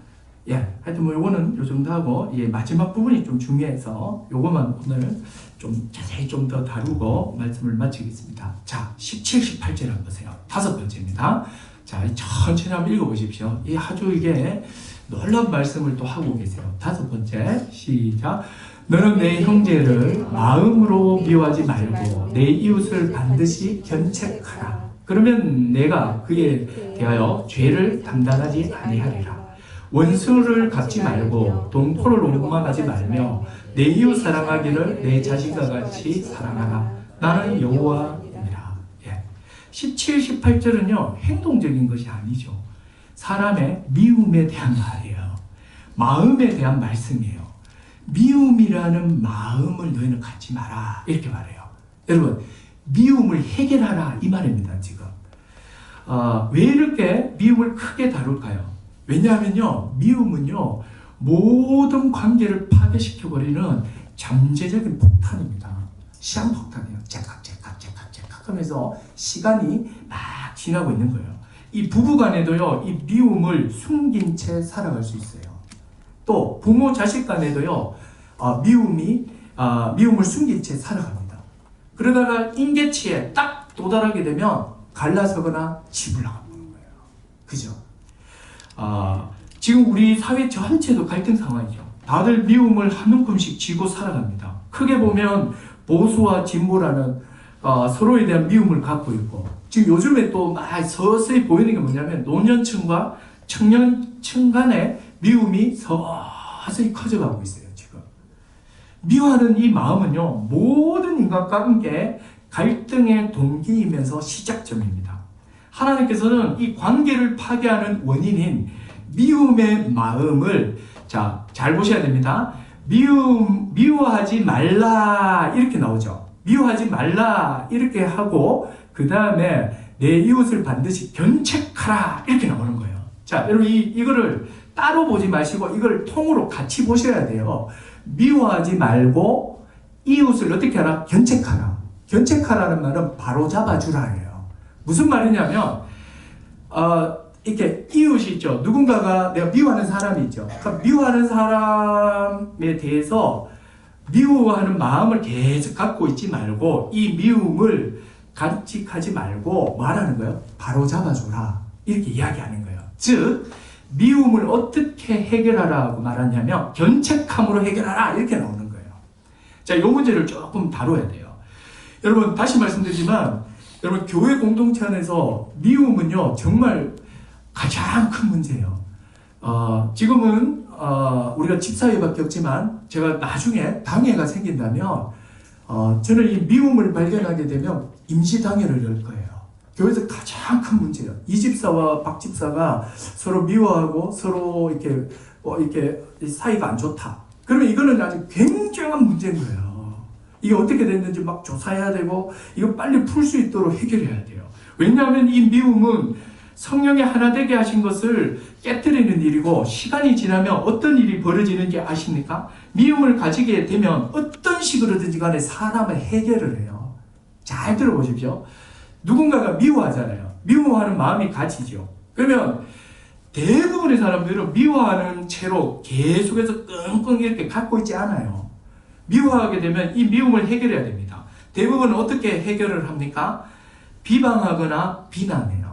예, 하여튼 뭐 요거는 요 정도 하고, 예, 마지막 부분이 좀 중요해서 요거만 오늘 좀 자세히 좀 더 다루고 말씀을 마치겠습니다. 자, 17, 18절 한번 보세요. 5번째입니다. 자, 천천히 한번 읽어보십시오. 이 아주 이게 놀라운 말씀을 또 하고 계세요. 5번째, 시작. 너는 내 형제를 마음으로 미워하지 말고 내 이웃을 반드시 견책하라. 그러면 내가 그에 대하여 죄를 담당하지 아니하리라. 원수를 갚지 말고 동포를 원망하지 말며 내 이웃 사랑하기를 내 자신과 같이 사랑하라. 나는 여호와입니다. 예. 17, 18절은요 행동적인 것이 아니죠. 사람의 미움에 대한 말이에요. 마음에 대한 말씀이에요. 미움이라는 마음을 너희는 갖지 마라 이렇게 말해요. 여러분, 미움을 해결하라 이 말입니다. 지금 왜 이렇게 미움을 크게 다룰까요? 왜냐하면요, 미움은요 모든 관계를 파괴시켜버리는 잠재적인 폭탄입니다. 시한폭탄이에요. 째깍 하면서 시간이 막 지나고 있는 거예요. 이 부부간에도요 이 미움을 숨긴 채 살아갈 수 있어요. 또 부모 자식 간에도요 미움을 숨긴 채 살아갑니다. 그러다가 임계치에 딱 도달하게 되면 갈라서거나 집을 나가는 거예요. 그죠? 지금 우리 사회 전체도 갈등 상황이죠. 다들 미움을 한 움큼씩 쥐고 살아갑니다. 크게 보면 보수와 진보라는 서로에 대한 미움을 갖고 있고, 지금 요즘에 또 막 서서히 보이는 게 뭐냐면 노년층과 청년층 간의 미움이 서서히 커져가고 있어요. 지금 미워하는 이 마음은요 모든 인간과 함께 갈등의 동기이면서 시작점입니다. 하나님께서는 이 관계를 파괴하는 원인인 미움의 마음을 잘 보셔야 됩니다. 미워하지 말라 이렇게 나오죠. 미워하지 말라 이렇게 하고 그 다음에 내 이웃을 반드시 견책하라 이렇게 나오는 거예요. 자, 여러분 이거를 따로 보지 마시고 이걸 통으로 같이 보셔야 돼요. 미워하지 말고 이웃을 어떻게 하라? 견책하라. 견책하라는 말은 바로 잡아주라예요. 무슨 말이냐면 이렇게 이웃이 있죠. 누군가가 내가 미워하는 사람이 있죠. 그러니까 미워하는 사람에 대해서 미워하는 마음을 계속 갖고 있지 말고 이 미움을 간직하지 말고 말하는 거예요. 바로 잡아줘라. 이렇게 이야기하는 거예요. 즉 미움을 어떻게 해결하라고 말하냐면 견책함으로 해결하라 이렇게 나오는 거예요. 자, 이 문제를 조금 다뤄야 돼요. 여러분 다시 말씀드리지만 여러분 교회 공동체 안에서 미움은요 정말 가장 큰 문제예요. 지금은 우리가 집사회밖에 없지만 제가 나중에 당회가 생긴다면 저는 이 미움을 발견하게 되면 임시당회를 열 거예요. 교회에서 가장 큰 문제예요. 이 집사와 박 집사가 서로 미워하고 서로 이렇게 사이가 안 좋다. 그러면 이거는 아주 굉장한 문제인 거예요. 이게 어떻게 됐는지 막 조사해야 되고 이거 빨리 풀 수 있도록 해결해야 돼요. 왜냐하면 이 미움은 성령이 하나 되게 하신 것을 깨뜨리는 일이고 시간이 지나면 어떤 일이 벌어지는지 아십니까? 미움을 가지게 되면 어떤 식으로든지 간에 사람을 해결을 해요. 잘 들어보십시오. 누군가가 미워하잖아요. 미워하는 마음이 가지죠. 그러면 대부분의 사람들은 미워하는 채로 계속해서 끙끙 이렇게 갖고 있지 않아요. 미워하게 되면 이 미움을 해결해야 됩니다. 대부분은 어떻게 해결을 합니까? 비방하거나 비난해요.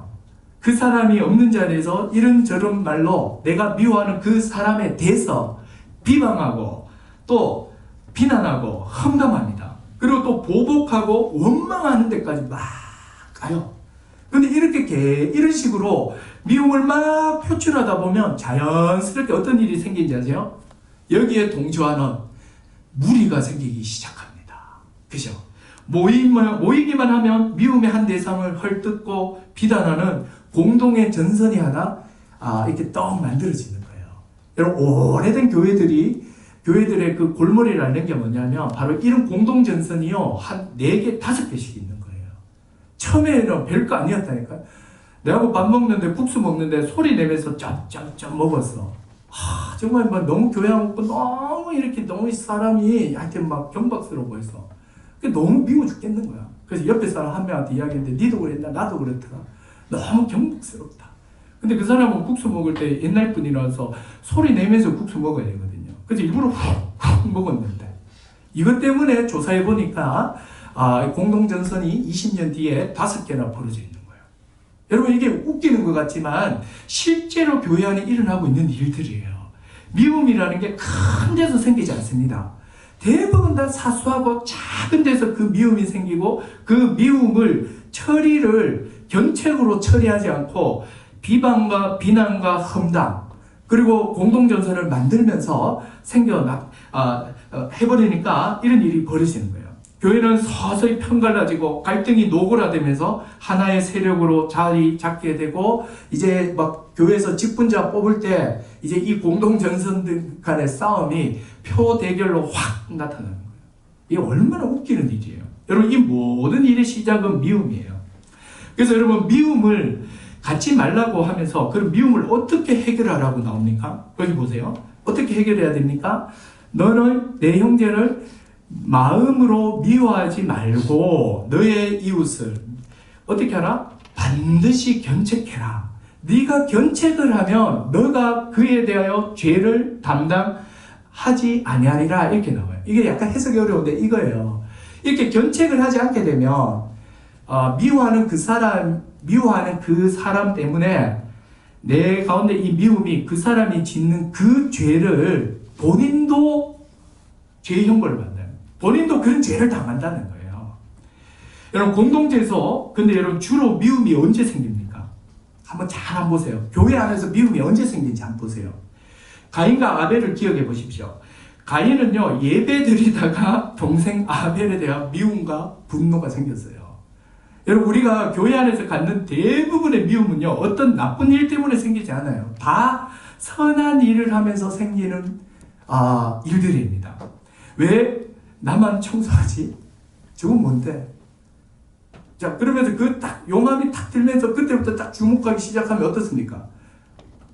그 사람이 없는 자리에서 이런저런 말로 내가 미워하는 그 사람에 대해서 비방하고 또 비난하고 험담합니다. 그리고 또 보복하고 원망하는 데까지 막 가요. 근데 이런 식으로 미움을 막 표출하다 보면 자연스럽게 어떤 일이 생기는지 아세요? 여기에 동조하는 무리가 생기기 시작합니다. 그죠? 모이기만 하면 미움의 한 대상을 헐뜯고 비난하는 공동의 전선이 하나 이렇게 떡 만들어지는 거예요. 여러분 오래된 교회들의 그 골머리를 앓는 게 뭐냐면 바로 이런 공동 전선이요 한 4개, 5개씩 있는 거예요. 처음에는 별거 아니었다니까요. 내하고 밥 먹는데 국수 먹는데 소리 내면서 짭짭짭 먹었어. 정말 막 너무 교양없고 너무 이렇게 너무 사람이 하여튼 막 경박스러워 보였어. 너무 미워 죽겠는 거야. 그래서 옆에 사람 한 명한테 이야기했는데 니도 그랬나 나도 그렇더라. 너무 경박스럽다. 근데 그 사람은 국수 먹을 때 옛날 분이라서 소리 내면서 국수 먹어야 되거든요. 그래서 일부러 훅훅 먹었는데 이것 때문에 조사해 보니까 공동전선이 20년 뒤에 5개나 벌어져 있는 거예요. 여러분 이게 웃기는 것 같지만 실제로 교회 안에 일어나고 있는 일들이에요. 미움이라는 게 큰 데서 생기지 않습니다. 대부분 다 사소하고 작은 데서 그 미움이 생기고 그 미움을 견책으로 처리하지 않고 비방과 비난과 험담 그리고 공동전선을 만들면서 해버리니까 이런 일이 벌어지는 거예요. 교회는 서서히 편갈라지고 갈등이 노골화되면서 하나의 세력으로 자리 잡게 되고 이제 막 교회에서 직분자 뽑을 때 이제 이 공동전선들 간의 싸움이 표 대결로 확 나타나는 거예요. 이게 얼마나 웃기는 일이에요. 여러분 이 모든 일의 시작은 미움이에요. 그래서 여러분 미움을 갖지 말라고 하면서 그 미움을 어떻게 해결하라고 나옵니까? 여기 보세요. 어떻게 해결해야 됩니까? 너는 내 형제를 마음으로 미워하지 말고 너의 이웃을 어떻게 하라? 반드시 견책해라. 네가 견책을 하면 너가 그에 대하여 죄를 담당하지 아니하리라 이렇게 나와요. 이게 약간 해석이 어려운데 이거예요. 이렇게 견책을 하지 않게 되면 미워하는 그 사람 때문에 내 가운데 이 미움이 그 사람이 짓는 그 죄를 본인도 죄의 형벌을 받아요. 본인도 그런 죄를 당한다는 거예요. 여러분 공동체에서 근데 여러분 주로 미움이 언제 생깁니까? 한번 잘 보세요. 교회 안에서 미움이 언제 생긴지 한번 보세요. 가인과 아벨을 기억해 보십시오. 가인은요 예배 드리다가 동생 아벨에 대한 미움과 분노가 생겼어요. 여러분 우리가 교회 안에서 갖는 대부분의 미움은요 어떤 나쁜 일 때문에 생기지 않아요. 다 선한 일을 하면서 생기는 일들입니다. 왜 나만 청소하지? 저건 뭔데? 자 그러면서 그 딱 용암이 탁 들면서 그때부터 딱 주목하기 시작하면 어떻습니까?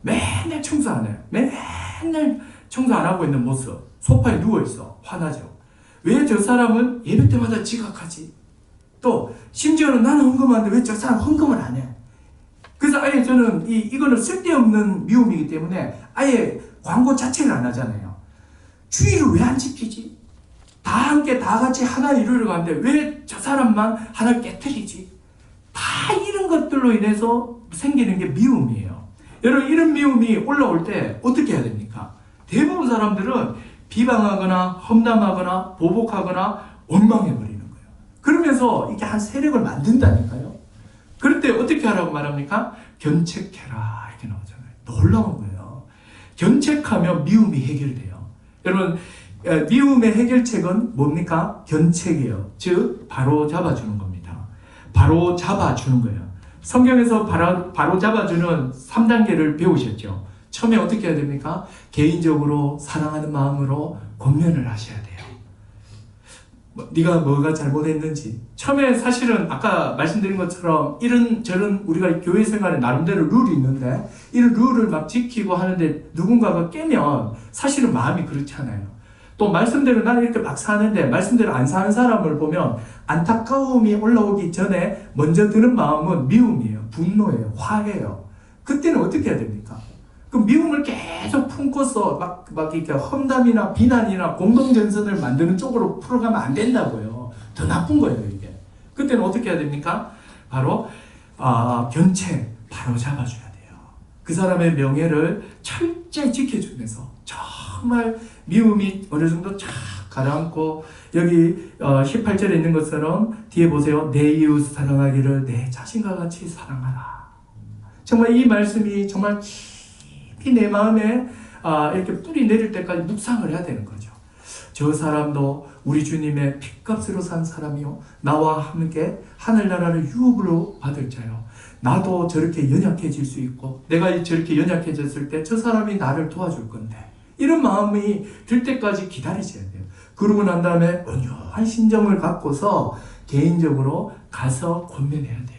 맨날 청소 안 해요. 맨날 청소 안 하고 있는 모습. 소파에 누워있어. 화나죠. 왜 저 사람은 예배 때마다 지각하지? 또 심지어는 나는 헌금하는데 왜 저 사람 헌금을 안 해? 그래서 아예 저는 이거는 쓸데없는 미움이기 때문에 아예 광고 자체를 안 하잖아요. 주의를 왜 안 지키지? 다 함께 다 같이 하나 이루려고 하는데 왜 저 사람만 하나 깨트리지? 다 이런 것들로 인해서 생기는 게 미움이에요. 여러분 이런 미움이 올라올 때 어떻게 해야 됩니까? 대부분 사람들은 비방하거나 험담하거나 보복하거나 원망해버리는 거예요. 그러면서 이게 한 세력을 만든다니까요. 그럴 때 어떻게 하라고 말합니까? 견책해라 이렇게 나오잖아요. 놀라운 거예요. 견책하면 미움이 해결돼요. 여러분 미움의 해결책은 뭡니까? 견책이에요. 즉 바로 잡아주는 겁니다. 바로 잡아주는 거예요. 성경에서 바로 잡아주는 3단계를 배우셨죠. 처음에 어떻게 해야 됩니까? 개인적으로 사랑하는 마음으로 권면을 하셔야 돼요. 네가 뭐가 잘못했는지. 처음에 사실은 아까 말씀드린 것처럼 이런 저런 우리가 교회 생활에 나름대로 룰이 있는데 이런 룰을 막 지키고 하는데 누군가가 깨면 사실은 마음이 그렇잖아요. 또 말씀대로 나는 이렇게 막 사는데 말씀대로 안 사는 사람을 보면 안타까움이 올라오기 전에 먼저 드는 마음은 미움이에요. 분노예요. 화예요. 그때는 어떻게 해야 됩니까? 그 미움을 계속 품고서 막 이렇게 험담이나 비난이나 공동전선을 만드는 쪽으로 풀어가면 안 된다고요. 더 나쁜 거예요, 이게. 그때는 어떻게 해야 됩니까? 바로, 견책, 바로 잡아줘야 돼요. 그 사람의 명예를 철저히 지켜주면서 정말 미움이 어느 정도 쫙 가라앉고, 여기 18절에 있는 것처럼 뒤에 보세요. 내 이웃 사랑하기를 내 자신과 같이 사랑하라. 정말 이 말씀이 정말 깊이 내 마음에 이렇게 뿌리 내릴 때까지 묵상을 해야 되는 거죠. 저 사람도 우리 주님의 핏값으로 산 사람이요 나와 함께 하늘나라를 유업으로 받을 자요. 나도 저렇게 연약해질 수 있고 내가 저렇게 연약해졌을 때 저 사람이 나를 도와줄 건데 이런 마음이 들 때까지 기다리셔야 돼요. 그러고 난 다음에 온유한 심정을 갖고서 개인적으로 가서 권면해야 돼요.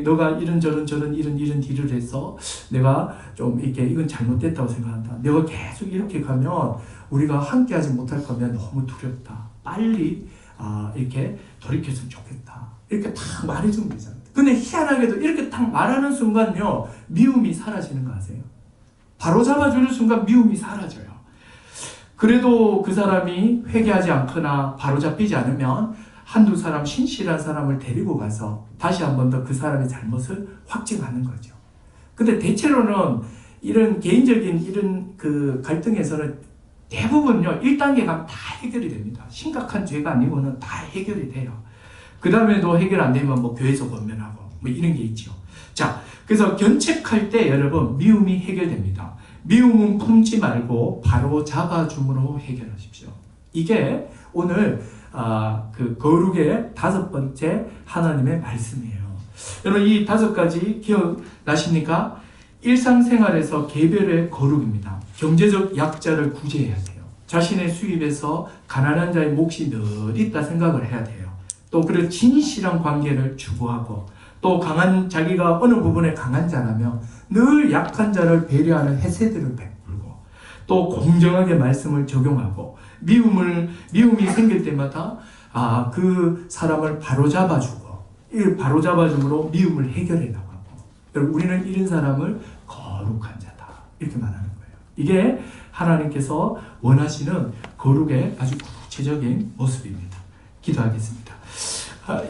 너가 이런 일을 해서 내가 좀 이렇게 이건 잘못됐다고 생각한다. 내가 계속 이렇게 가면 우리가 함께하지 못할 거면 너무 두렵다. 빨리 이렇게 돌이켰으면 좋겠다. 이렇게 딱 말해주면 되잖아요. 근데 희한하게도 이렇게 딱 말하는 순간요, 미움이 사라지는 거 아세요? 바로 잡아주는 순간 미움이 사라져요. 그래도 그 사람이 회개하지 않거나 바로 잡히지 않으면 한두 사람, 신실한 사람을 데리고 가서 다시 한 번 더 그 사람의 잘못을 확증하는 거죠. 근데 대체로는 이런 개인적인 이런 그 갈등에서는 대부분요, 1단계 가면 다 해결이 됩니다. 심각한 죄가 아니고는 다 해결이 돼요. 그 다음에도 해결 안 되면 뭐 교회에서 권면하고 뭐 이런 게 있죠. 자, 그래서 견책할 때 여러분 미움이 해결됩니다. 미움은 품지 말고 바로 잡아줌으로 해결하십시오. 이게 오늘 그 거룩의 5번째 하나님의 말씀이에요. 여러분 이 5가지 기억나십니까? 일상생활에서 개별의 거룩입니다. 경제적 약자를 구제해야 돼요. 자신의 수입에서 가난한 자의 몫이 늘 있다 생각을 해야 돼요. 또 그런 진실한 관계를 추구하고, 또 자기가 어느 부분에 강한 자라면 늘 약한 자를 배려하는 헤세드를 베풀고, 또 공정하게 말씀을 적용하고, 미움이 생길 때마다 그 사람을 바로잡아주고, 이 바로잡아줌으로 미움을 해결해 나가고, 여러분 우리는 이런 사람을 거룩한 자다 이렇게 말하는 거예요. 이게 하나님께서 원하시는 거룩의 아주 구체적인 모습입니다. 기도하겠습니다.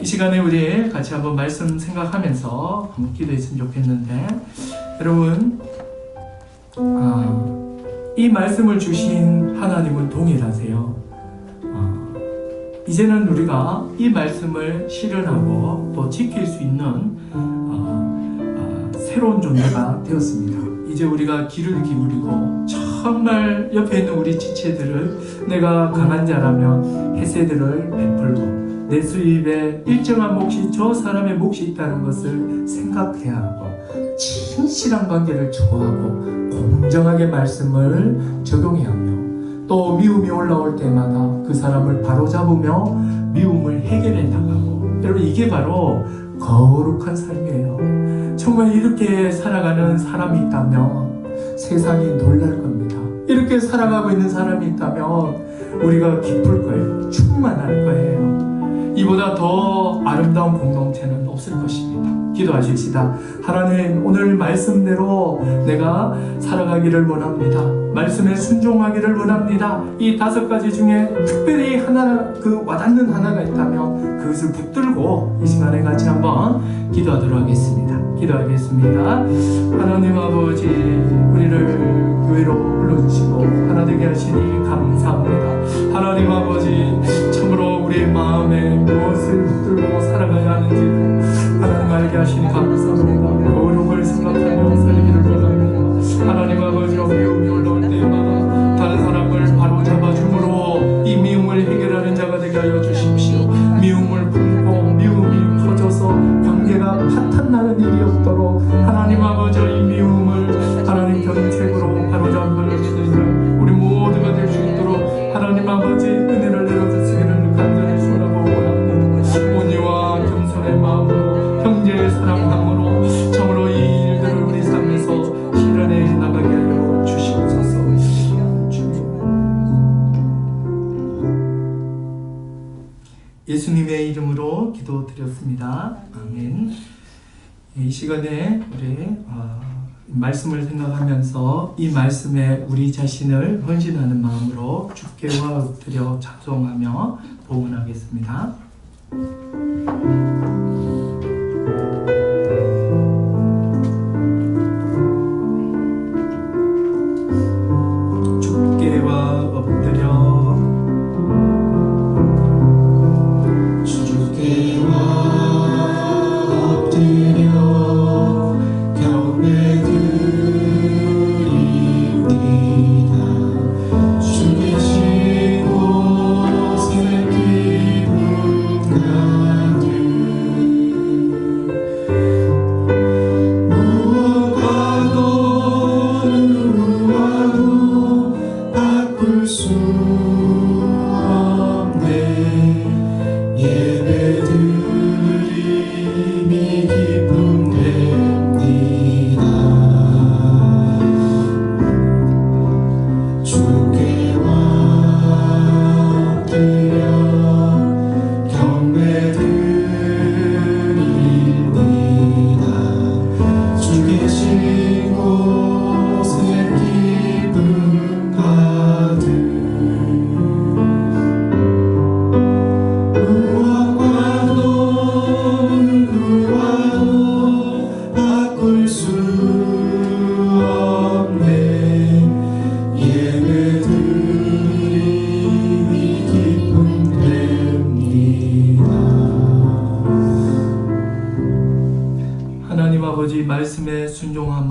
이 시간에 우리 같이 한번 말씀 생각하면서 한번 기도했으면 좋겠는데, 여러분 이 말씀을 주신 하나님은 동일하세요. 이제는 우리가 이 말씀을 실현하고 또 지킬 수 있는 새로운 존재가 되었습니다. 이제 우리가 귀를 기울이고 정말 옆에 있는 우리 지체들을, 내가 강한 자라면 헤세드를 베풀고 내 수입에 일정한 몫이 저 사람의 몫이 있다는 것을 생각해야 하고, 진실한 관계를 추구하고 공정하게 말씀을 적용해야 하며, 또 미움이 올라올 때마다 그 사람을 바로잡으며 미움을 해결해 나가고, 여러분 이게 바로 거룩한 삶이에요. 정말 이렇게 살아가는 사람이 있다면 세상이 놀랄 겁니다. 이렇게 살아가고 있는 사람이 있다면 우리가 기쁠 거예요. 충만할 거예요. 이보다 더 아름다운 공동체는 없을 것입니다. 기도하십시다. 하나님, 오늘 말씀대로 내가 살아가기를 원합니다. 말씀에 순종하기를 원합니다. 이 5가지 중에 특별히 하나, 그 와닿는 하나가 있다면 그것을 붙들고 이 시간에 같이 한번 기도하도록 하겠습니다. 기도하겠습니다. 하나님 아버지, 우리를 교회로 불러주시고 하나 되게 하시니 감사합니다. 하나님 아버지, 참으로 우리의 마음에 무엇을 붙들고 살아가야 하는지 하나님 알게 하시니 감사합니다. 거룩을 생각하며 살기를 원합니다. 하나님 아버지, 미움이 올라올 때마다 다른 사람을 바로 잡아줌으로 이 미움을 해결하는 자가 되게 하여 주십시오. 미움을 품고 미움이 퍼져서 관계가 파탄나는 일이 없도록 하나님 아버지, 이 미움을 하나님 견책으로 바로잡을 수 있는 우리 모두가 될 수 있도록 하나님 아버지 은혜를 내려주시기를 간절히 소원하고 원합니다. 온유와 겸손의 마음으로 형제의 사랑함으로 참으로 이 일들을 우리 삶에서 실현해 나가게 하여 주시옵소서. 예수님의 이름으로 기도드렸습니다. 아멘. 이 시간에 우리 말씀을 생각하면서 이 말씀에 우리 자신을 헌신하는 마음으로 주께 엎드려 찬송하며 봉헌하겠습니다. 주께와 엎드려 순종함으로